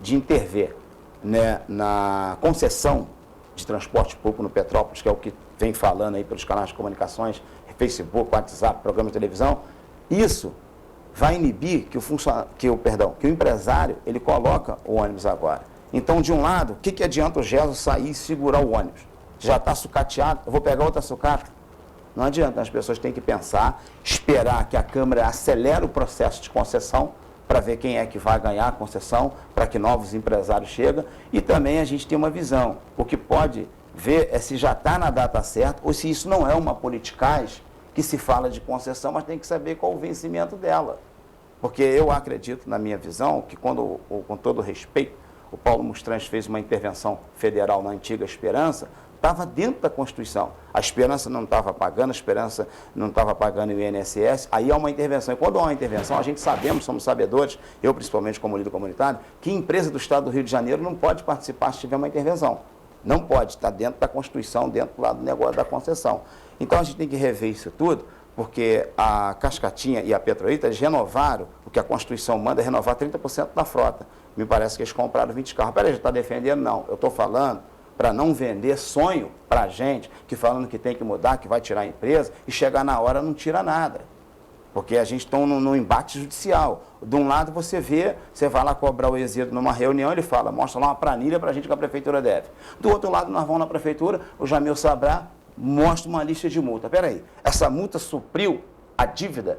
de intervir, né, na concessão de transporte público no Petrópolis, que é o que vem falando aí pelos canais de comunicações, Facebook, WhatsApp, programa de televisão, isso vai inibir que o empresário ele coloca o ônibus agora. Então, de um lado, o que adianta o Gerson sair e segurar o ônibus? Já está sucateado, eu vou pegar outra sucata? Não adianta, as pessoas têm que pensar, esperar que a Câmara acelere o processo de concessão para ver quem é que vai ganhar a concessão, para que novos empresários cheguem, e também a gente tem uma visão. O que pode ver é se já está na data certa ou se isso não é uma politicagem que se fala de concessão, mas tem que saber qual o vencimento dela. Porque eu acredito, na minha visão, que quando, com todo respeito, o Paulo Mustrans fez uma intervenção federal na antiga Esperança, estava dentro da Constituição. A Esperança não estava pagando, a Esperança não estava pagando o INSS, aí há uma intervenção. E quando há uma intervenção, a gente sabemos, somos sabedores, eu principalmente como líder comunitário, que empresa do Estado do Rio de Janeiro não pode participar se tiver uma intervenção. Não pode, está dentro da Constituição, dentro lá do negócio da concessão. Então a gente tem que rever isso tudo, porque a Cascatinha e a Petrolita eles renovaram, o que a Constituição manda é renovar 30% da frota. Me parece que eles compraram 20 carros. Peraí, já está defendendo? Não, eu estou falando para não vender sonho para a gente, que falando que tem que mudar, que vai tirar a empresa, e chegar na hora não tira nada. Porque a gente está no embate judicial. De um lado você vê, você vai lá cobrar o exílio numa reunião, ele fala, mostra lá uma planilha para a gente que a prefeitura deve. Do outro lado nós vamos na prefeitura, o Jamil Sabrá mostra uma lista de multa. Peraí, essa multa supriu a dívida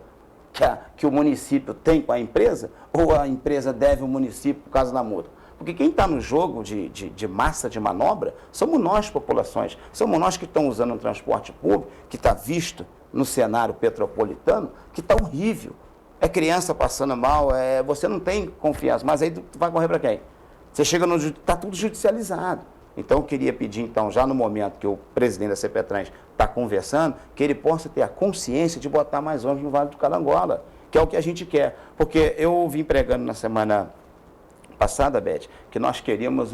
que o município tem com a empresa, ou a empresa deve ao município por causa da multa? Porque quem está no jogo de massa de manobra somos nós, populações. Somos nós que estamos usando um transporte público, que está visto no cenário petropolitano, que está horrível. É criança passando mal, você não tem confiança. Mas aí tu vai correr para quem? Você chega no... Está tudo judicializado. Então, eu queria pedir, então, já no momento que o presidente da CPTrans está conversando, que ele possa ter a consciência de botar mais ônibus no Vale do Carangola, que é o que a gente quer. Porque eu vim pregando na semana passada, Beth, que nós queríamos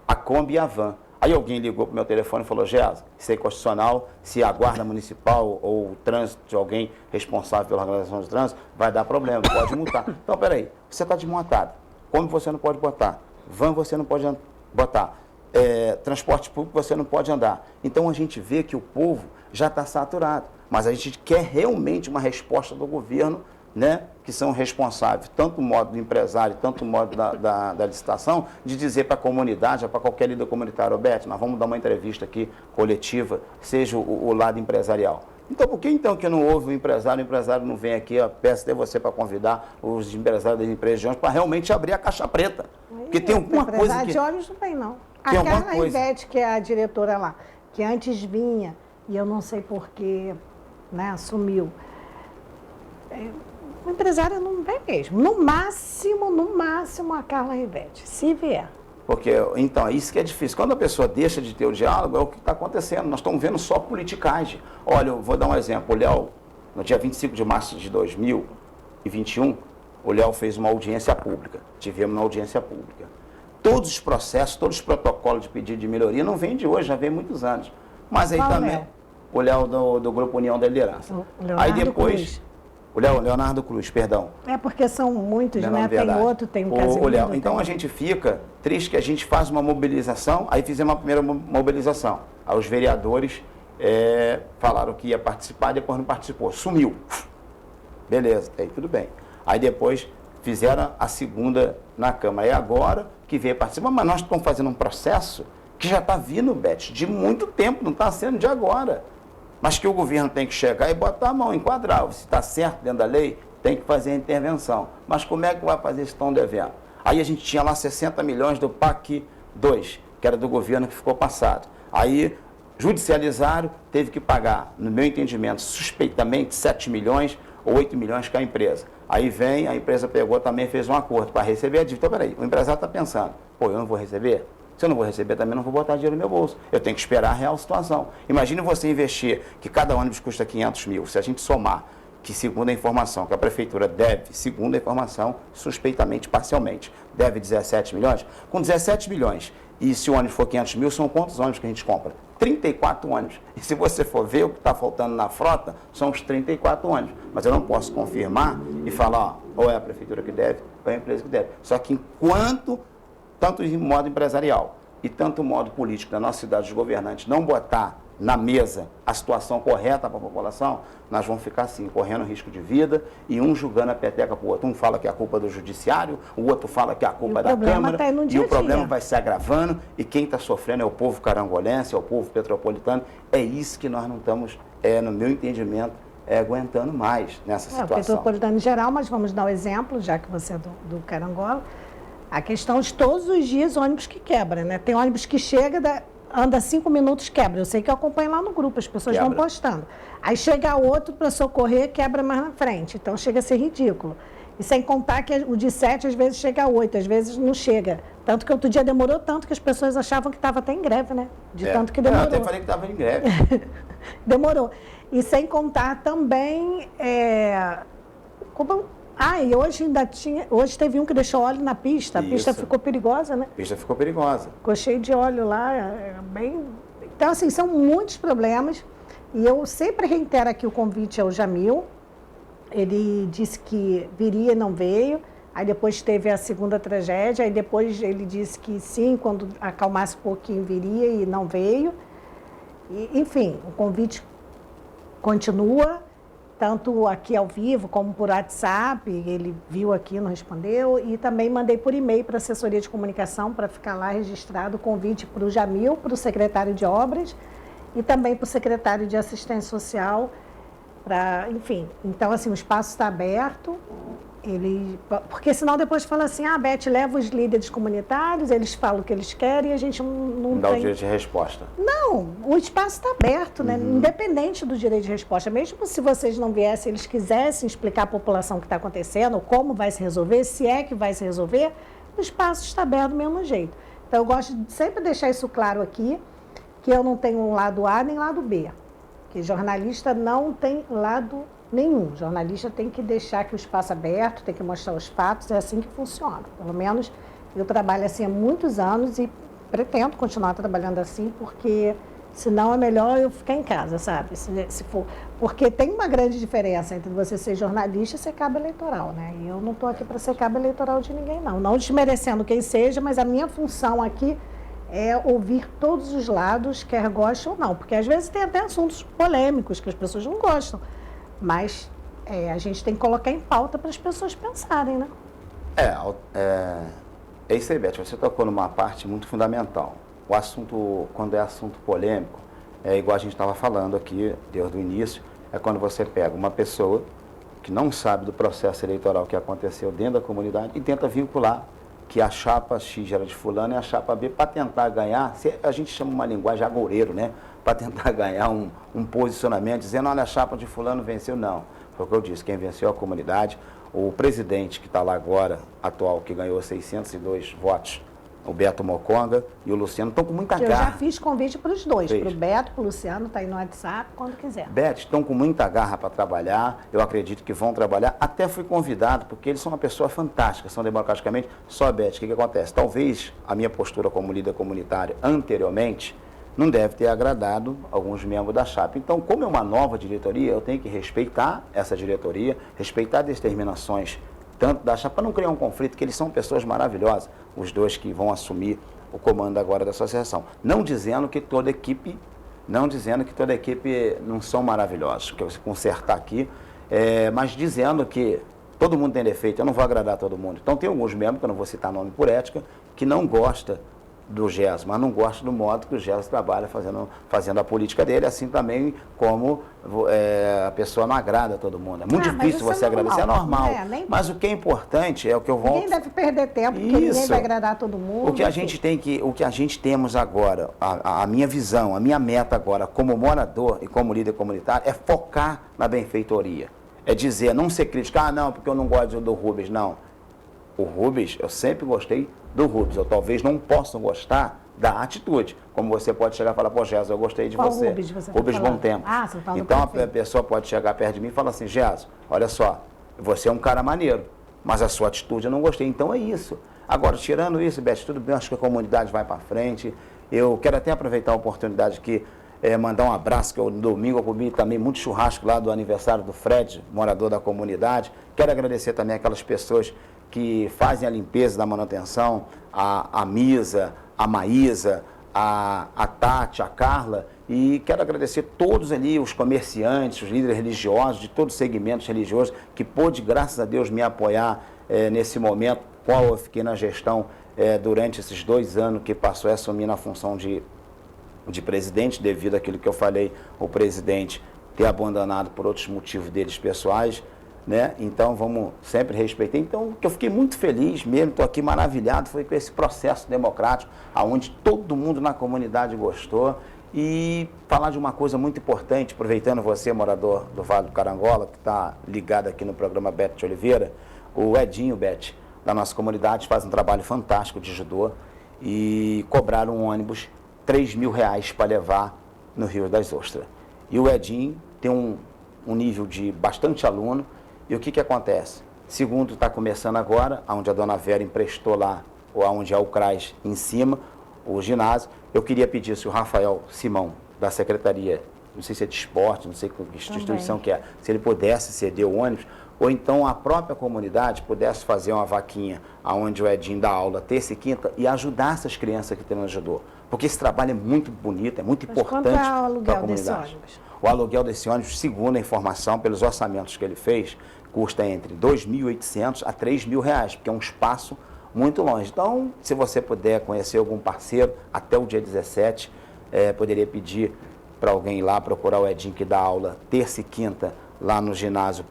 a Kombi e a van. Aí alguém ligou para o meu telefone e falou, Gerson, isso é inconstitucional, se a guarda municipal ou o trânsito de alguém responsável pela organização de trânsito, vai dar problema, pode multar. Então, peraí, você está desmontado. Kombi você não pode botar, van você não pode botar, transporte público você não pode andar. Então a gente vê que o povo já está saturado, mas a gente quer realmente uma resposta do governo, né, que são responsáveis, tanto o modo do empresário, tanto o modo da licitação, de dizer para a comunidade, para qualquer líder comunitário, Roberto, nós vamos dar uma entrevista aqui coletiva, seja o lado empresarial. Então, por que então que não houve o empresário não vem aqui, peço até você para convidar os empresários das empresas de ônibus para realmente abrir a caixa preta? Porque tem alguma coisa que... de ônibus não tem, não. A Carla Ivete, que é a diretora lá, que antes vinha, e eu não sei porquê, né, assumiu. O empresário não vem mesmo. No máximo, a Carla Ivete, se vier. Porque, então, é isso que é difícil. Quando a pessoa deixa de ter o diálogo, é o que está acontecendo. Nós estamos vendo só politicagem. Olha, eu vou dar um exemplo. O Léo, no dia 25 de março de 2021, o Léo fez uma audiência pública. Tivemos uma audiência pública. Todos os processos, todos os protocolos de pedido de melhoria não vêm de hoje, já vem há muitos anos. Mas aí também, Léo? O Léo do Grupo União da Liderança. Aí depois... Cruz. O Leonardo Cruz, perdão. É porque são muitos, né? Tem outro, tem um Casimiro. Então a gente fica triste que a gente faz uma mobilização, aí fizemos a primeira mobilização. Aí os vereadores falaram que ia participar, depois não participou. Sumiu. Beleza, aí tudo bem. Aí depois fizeram a segunda na Câmara. Aí agora que veio participar, mas nós estamos fazendo um processo que já está vindo, Beth, de muito tempo, não está sendo de agora. Mas que o governo tem que chegar e botar a mão, enquadrar. Se está certo dentro da lei, tem que fazer a intervenção. Mas como é que vai fazer se estão devendo? Aí a gente tinha lá 60 milhões do PAC 2, que era do governo que ficou passado. Aí judicializaram, teve que pagar, no meu entendimento, suspeitamente 7 milhões ou 8 milhões com a empresa. Aí vem, a empresa pegou também, fez um acordo para receber a dívida. Então, peraí, o empresário está pensando, pô, eu não vou receber? Se eu não vou receber, também não vou botar dinheiro no meu bolso. Eu tenho que esperar a real situação. Imagine você investir, que cada ônibus custa 500 mil. Se a gente somar, que segundo a informação que a prefeitura deve, segundo a informação, suspeitamente, parcialmente, deve 17 milhões, com 17 milhões, e se o ônibus for 500 mil, são quantos ônibus que a gente compra? 34 ônibus. E se você for ver o que está faltando na frota, são os 34 ônibus. Mas eu não posso confirmar e falar, ó, ou é a prefeitura que deve, ou é a empresa que deve. Só que enquanto, tanto em modo empresarial e tanto em modo político da nossa cidade, os governantes não botar na mesa a situação correta para a população, nós vamos ficar assim, correndo risco de vida e um julgando a peteca para o outro. Um fala que é a culpa do judiciário, o outro fala que é a culpa da Câmara, e o problema vai se agravando, e quem está sofrendo é o povo carangolense, é o povo petropolitano. É isso que nós não estamos, no meu entendimento, aguentando mais nessa situação. O petropolitano em geral, mas vamos dar o exemplo, já que você é do Carangola, a questão de todos os dias ônibus que quebra, né? Tem ônibus que chega, anda 5 minutos, quebra. Eu sei que eu acompanho lá no grupo, as pessoas vão postando. Aí chega outro para socorrer, quebra mais na frente. Então chega a ser ridículo. E sem contar que o de 7 às vezes chega a 8, às vezes não chega. Tanto que outro dia demorou tanto que as pessoas achavam que estava até em greve, né? De tanto que demorou. Eu até falei que estava em greve. Demorou. E sem contar também... e hoje ainda tinha... Hoje teve um que deixou óleo na pista. A pista ficou perigosa, né? A pista ficou perigosa. Ficou cheio de óleo lá, bem... Então, assim, são muitos problemas. E eu sempre reitero aqui o convite ao Jamil. Ele disse que viria e não veio. Aí depois teve a segunda tragédia. Aí depois ele disse que sim, quando acalmasse um pouquinho, viria e não veio. E, enfim, o convite continua, tanto aqui ao vivo como por WhatsApp. Ele viu aqui, não respondeu. E também mandei por e-mail para a assessoria de comunicação para ficar lá registrado o convite para o Jamil, para o secretário de obras e também para o secretário de assistência social. Enfim, então assim, o espaço está aberto, porque senão depois fala assim, Beth, leva os líderes comunitários, eles falam o que eles querem e a gente não dá tem... o direito de resposta. Não, o espaço está aberto, né? Independente do direito de resposta. Mesmo se vocês não viessem, eles quisessem explicar à população o que está acontecendo, como vai se resolver, se é que vai se resolver, o espaço está aberto do mesmo jeito. Então eu gosto de sempre deixar isso claro aqui, que eu não tenho um lado A nem lado B. Que jornalista não tem lado nenhum. Jornalista tem que deixar que o espaço aberto, tem que mostrar os fatos, é assim que funciona. Pelo menos eu trabalho assim há muitos anos e pretendo continuar trabalhando assim, porque senão é melhor eu ficar em casa, sabe? Se for, porque tem uma grande diferença entre você ser jornalista e ser cabo eleitoral, né? E eu não estou aqui para ser cabo eleitoral de ninguém, não. Não desmerecendo quem seja, mas a minha função aqui é ouvir todos os lados, quer goste ou não. Porque às vezes tem até assuntos polêmicos que as pessoas não gostam. Mas a gente tem que colocar em pauta para as pessoas pensarem, né? É isso aí, Beth. Você tocou numa parte muito fundamental. O assunto, quando é assunto polêmico, é igual a gente estava falando aqui desde o início, é quando você pega uma pessoa que não sabe do processo eleitoral que aconteceu dentro da comunidade e tenta vincular que a chapa X era de fulano e a chapa B para tentar ganhar, a gente chama uma linguagem agoureiro, né? Para tentar ganhar um posicionamento, dizendo, olha, a chapa de fulano venceu. Não, foi o que eu disse, quem venceu é a comunidade. O presidente que está lá agora, atual, que ganhou 602 votos, o Beto Moconga e o Luciano, estão com muita garra. Eu já fiz convite para os dois, para o Beto, para o Luciano, está aí no WhatsApp, quando quiser. Beth, estão com muita garra para trabalhar, eu acredito que vão trabalhar. Até fui convidado, porque eles são uma pessoa fantástica, são democraticamente. Só, Beth, o que acontece? Talvez a minha postura como líder comunitário anteriormente não deve ter agradado alguns membros da chapa. Então, como é uma nova diretoria, eu tenho que respeitar essa diretoria, respeitar as determinações tanto da chapa, para não criar um conflito, que eles são pessoas maravilhosas, os dois que vão assumir o comando agora da associação. Não dizendo que toda equipe não são maravilhosos, que você consertar aqui, mas dizendo que todo mundo tem defeito, eu não vou agradar todo mundo. Então tem alguns membros, que eu não vou citar nome por ética, que não gosta do Gerson, mas não gosto do modo que o Gerson trabalha fazendo a política dele, assim também como a pessoa não agrada a todo mundo. É muito difícil você agradecer, é normal. Mas o que é importante é o que eu volto... Ninguém deve perder tempo, porque ninguém vai agradar todo mundo. O que a gente temos agora, a minha visão, a minha meta agora, como morador e como líder comunitário, é focar na benfeitoria. É dizer, não ser crítico, não, porque eu não gosto do Rubens, não. O Rubens, eu sempre gostei do Rubens. Eu talvez não possa gostar da atitude. Como você pode chegar e falar, pô, Gerson, eu gostei de você. Rubens Bom Tempo. Então a pessoa pode chegar perto de mim e falar assim, Gerson, olha só, você é um cara maneiro, mas a sua atitude eu não gostei. Então é isso. Agora, tirando isso, Beth, tudo bem, acho que a comunidade vai para frente. Eu quero até aproveitar a oportunidade aqui, mandar um abraço, que domingo eu comi também muito churrasco lá do aniversário do Fred, morador da comunidade. Quero agradecer também aquelas pessoas que fazem a limpeza da manutenção, a Misa, a Maísa, a Tati, a Carla, e quero agradecer todos ali, os comerciantes, os líderes religiosos, de todos os segmentos religiosos, que pôde, graças a Deus, me apoiar nesse momento, qual eu fiquei na gestão durante esses 2 anos que passou a assumir na função de presidente, devido àquilo que eu falei, o presidente ter abandonado por outros motivos deles pessoais, né? Então vamos sempre respeitar. Então, o que eu fiquei muito feliz mesmo, estou aqui maravilhado, foi com esse processo democrático, onde todo mundo na comunidade gostou. E falar de uma coisa muito importante, aproveitando você, morador do Vale do Carangola, que está ligado aqui no programa Beth de Oliveira, o Edinho, Beth, da nossa comunidade, faz um trabalho fantástico de judô e cobraram um ônibus R$3.000 para levar no Rio das Ostras. E o Edinho tem um nível de bastante aluno. E o que acontece? Segundo está começando agora, onde a dona Vera emprestou lá, ou onde é o CRAS em cima, o ginásio. Eu queria pedir se o Rafael Simão, da Secretaria, não sei se é de esporte, não sei que instituição que é, se ele pudesse ceder o ônibus, ou então a própria comunidade pudesse fazer uma vaquinha onde o Edinho dá aula terça e quinta e ajudar essas crianças que tem no judô. Porque esse trabalho é muito bonito, é muito importante para a comunidade. O aluguel desse ônibus, segundo a informação, pelos orçamentos que ele fez, custa entre R$2.800 a R$3.000, porque é um espaço muito longe. Então, se você puder conhecer algum parceiro, até o dia 17, poderia pedir para alguém ir lá procurar o Edinho, que dá aula terça e quinta, lá no ginásio,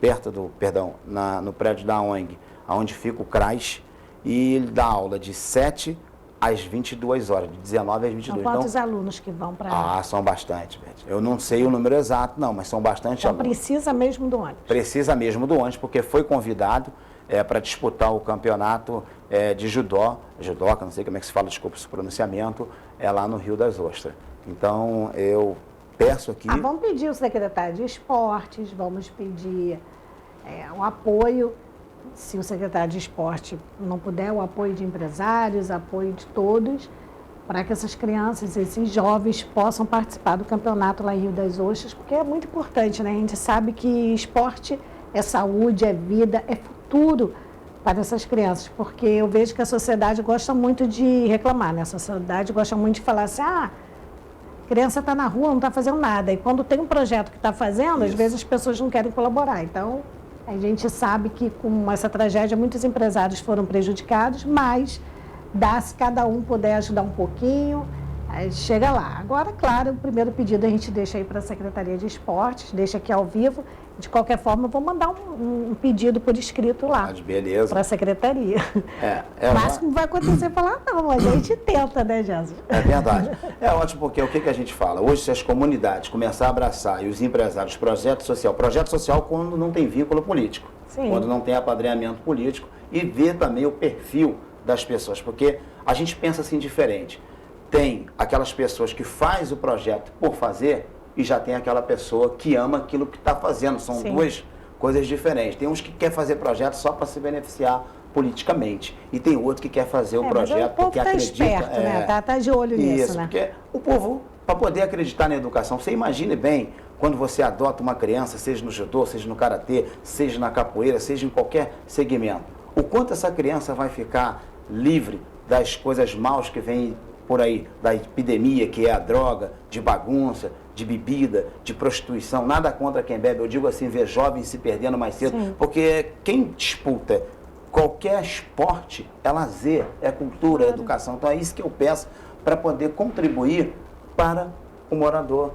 no prédio da ONG, onde fica o CRAS, e ele dá aula de 7 às 22 horas, de 19 às 22. São quantos alunos que vão para lá? São bastante, Beth. Eu não sei o número exato, não, mas são bastante alunos. Então precisa mesmo do ônibus? Precisa mesmo do ônibus, porque foi convidado para disputar o campeonato de judoca, não sei como é que se fala, desculpa esse pronunciamento, lá no Rio das Ostras. Então, eu peço aqui... vamos pedir o secretário de esportes, vamos pedir o apoio, se o secretário de esporte não puder, o apoio de empresários, apoio de todos, para que essas crianças, esses jovens possam participar do campeonato lá em Rio das Ostras, porque é muito importante, né? A gente sabe que esporte é saúde, é vida, é futuro para essas crianças, porque eu vejo que a sociedade gosta muito de reclamar, né? A sociedade gosta muito de falar assim, a criança está na rua, não está fazendo nada, e quando tem um projeto que está fazendo, às vezes as pessoas não querem colaborar. Então, a gente sabe que com essa tragédia muitos empresários foram prejudicados, mas se cada um puder ajudar um pouquinho, chega lá. Agora, claro, o primeiro pedido a gente deixa aí para a Secretaria de Esportes, deixa aqui ao vivo. De qualquer forma, eu vou mandar um pedido por escrito lá para a Secretaria. O máximo que vai acontecer é falar, não, a gente tenta, né, Jesus? É verdade. É ótimo, porque o que a gente fala? Hoje, se as comunidades começarem a abraçar, e os empresários, projeto social quando não tem vínculo político, quando não tem apadrinhamento político, e ver também o perfil das pessoas, porque a gente pensa assim diferente. Tem aquelas pessoas que faz o projeto por fazer, e já tem aquela pessoa que ama aquilo que está fazendo. São duas coisas diferentes. Tem uns que quer fazer projeto só para se beneficiar politicamente. E tem outro que quer fazer o projeto porque acredita. Esperto, né? Tá de olho nisso, né? Porque o povo, para poder acreditar na educação, você imagine bem quando você adota uma criança, seja no judô, seja no karatê, seja na capoeira, seja em qualquer segmento. O quanto essa criança vai ficar livre das coisas maus que vêm por aí, da epidemia, que é a droga, de bagunça, de bebida, de prostituição, nada contra quem bebe. Eu digo assim, ver jovens se perdendo mais cedo, porque quem disputa qualquer esporte é lazer, é cultura, é educação. Então é isso que eu peço para poder contribuir para o morador,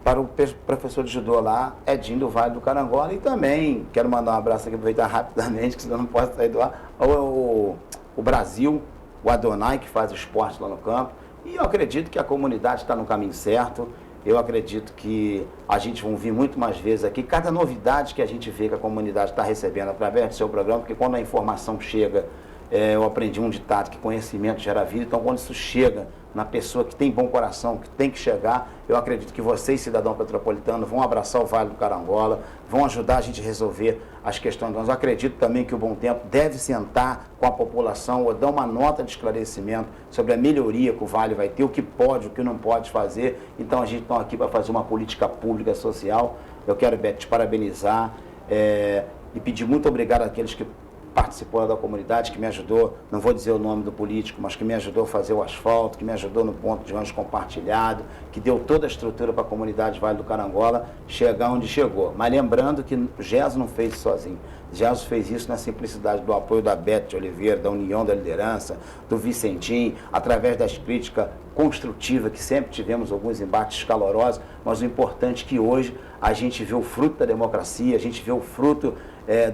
para o professor de judô lá, Edinho do Vale do Carangola, e também quero mandar um abraço aqui, aproveitar rapidamente, que senão não posso sair do ar, o Brasil, o Adonai, que faz esporte lá no campo, e eu acredito que a comunidade está no caminho certo. Eu acredito que a gente vai vir muito mais vezes aqui. Cada novidade que a gente vê que a comunidade está recebendo através do seu programa, porque quando a informação chega, eu aprendi um ditado que conhecimento gera vida, então quando isso chega na pessoa que tem bom coração, que tem que chegar, eu acredito que vocês, cidadão petropolitano, vão abraçar o Vale do Carangola, vão ajudar a gente a resolver as questões. Mas eu acredito também que o Bom Tempo deve sentar com a população ou dar uma nota de esclarecimento sobre a melhoria que o Vale vai ter, o que pode, o que não pode fazer. Então a gente está aqui para fazer uma política pública social. Eu quero, Beth, te parabenizar e pedir muito obrigado àqueles que participou da comunidade, que me ajudou, não vou dizer o nome do político, mas que me ajudou a fazer o asfalto, que me ajudou no ponto de ônibus compartilhado, que deu toda a estrutura para a comunidade Vale do Carangola chegar onde chegou. Mas lembrando que o Gesso não fez isso sozinho. Gesso fez isso na simplicidade do apoio da Beth Oliveira, da União da Liderança, do Vicentim, através das críticas construtivas, que sempre tivemos alguns embates calorosos, mas o importante é que hoje a gente vê o fruto da democracia, a gente vê o fruto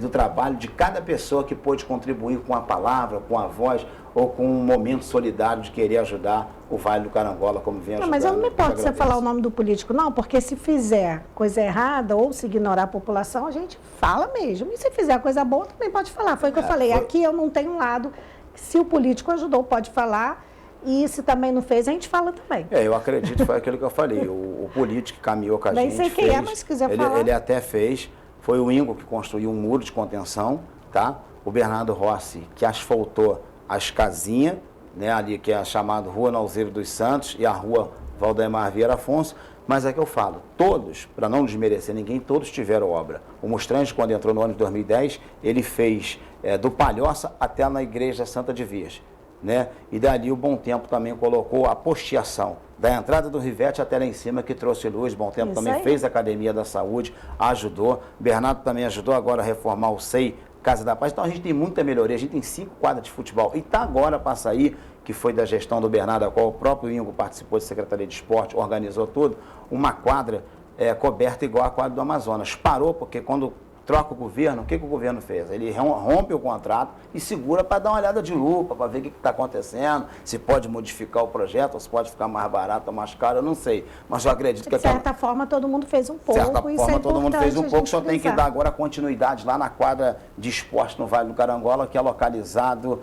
do trabalho de cada pessoa que pôde contribuir com a palavra, com a voz ou com um momento solidário de querer ajudar o Vale do Carangola, como vem ajudando. Não, mas eu não me importo você falar o nome do político, não, porque se fizer coisa errada ou se ignorar a população, a gente fala mesmo. E se fizer coisa boa, também pode falar. Foi o que eu falei. Aqui eu não tenho um lado. Se o político ajudou, pode falar. E se também não fez, a gente fala também. Eu acredito, foi aquilo que eu falei. O político que caminhou com a gente. Nem sei quem é, mas se quiser falar. Ele até fez. Foi o Ingo que construiu um muro de contenção, tá? O Bernardo Rossi, que asfaltou as casinhas, né? Ali que é chamado Rua Nalzeiro dos Santos e a Rua Valdemar Vieira Afonso. Mas é que eu falo, todos, para não desmerecer ninguém, todos tiveram obra. O Mostrange, quando entrou no ano de 2010, ele fez do Palhoça até na Igreja Santa de Vias, né? E dali o Bom Tempo também colocou a postiação da entrada do Rivete até lá em cima, que trouxe luz. Bom Tempo também fez a Academia da Saúde, ajudou. Bernardo também ajudou agora a reformar o SEI, Casa da Paz. Então a gente tem muita melhoria, a gente tem 5 quadras de futebol. E está agora para sair, que foi da gestão do Bernardo, a qual o próprio Ingo participou de Secretaria de Esporte, organizou tudo, uma quadra coberta igual a quadra do Amazonas. Parou porque quando troca o governo, o que o governo fez? Ele rompe o contrato e segura para dar uma olhada de lupa, para ver o que está acontecendo, se pode modificar o projeto, ou se pode ficar mais barato ou mais caro, eu não sei. Mas eu acredito que... De certa forma, todo mundo fez um pouco. De certa forma, todo mundo fez um pouco, só tem que dar agora continuidade lá na quadra de esporte no Vale do Carangola, que é localizado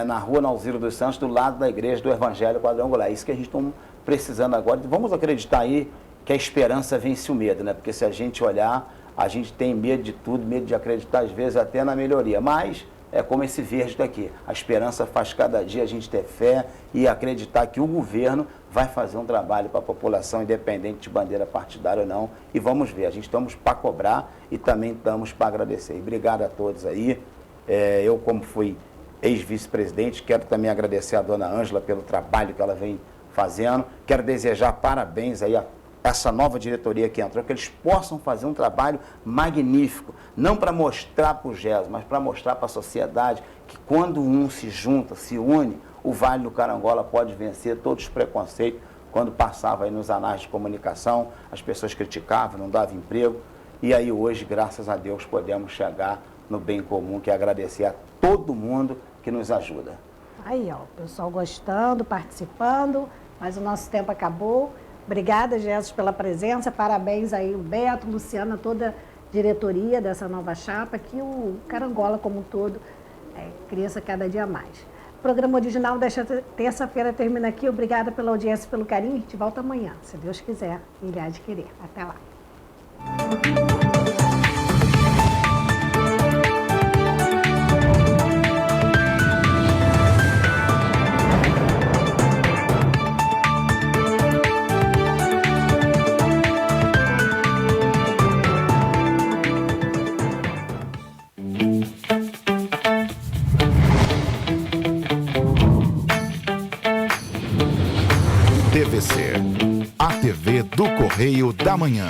na Rua Nalzeiro dos Santos, do lado da Igreja do Evangelho Quadrangular. É isso que a gente está precisando agora. Vamos acreditar aí que a esperança vence o medo, né? Porque se a gente olhar, a gente tem medo de tudo, medo de acreditar, às vezes, até na melhoria. Mas é como esse verde daqui. A esperança faz cada dia a gente ter fé e acreditar que o governo vai fazer um trabalho para a população, independente de bandeira partidária ou não. E vamos ver, a gente estamos para cobrar e também estamos para agradecer. E obrigado a todos aí. Eu, como fui ex-vice-presidente, quero também agradecer a dona Ângela pelo trabalho que ela vem fazendo. Quero desejar parabéns aí a essa nova diretoria que entrou, que eles possam fazer um trabalho magnífico, não para mostrar para o Gesso, mas para mostrar para a sociedade que quando um se junta, se une, o Vale do Carangola pode vencer todos os preconceitos. Quando passava aí nos anais de comunicação, as pessoas criticavam, não dava emprego, e aí hoje, graças a Deus, podemos chegar no bem comum, que é agradecer a todo mundo que nos ajuda. Aí, ó, o pessoal gostando, participando, mas o nosso tempo acabou. Obrigada, Gesso, pela presença. Parabéns aí, o Beto, Luciana, toda a diretoria dessa nova chapa, que o Carangola como um todo cresça cada dia mais. O programa original desta terça-feira termina aqui. Obrigada pela audiência e pelo carinho. A gente volta amanhã, se Deus quiser, e há de querer. Até lá. TVC, a TV do Correio da Manhã.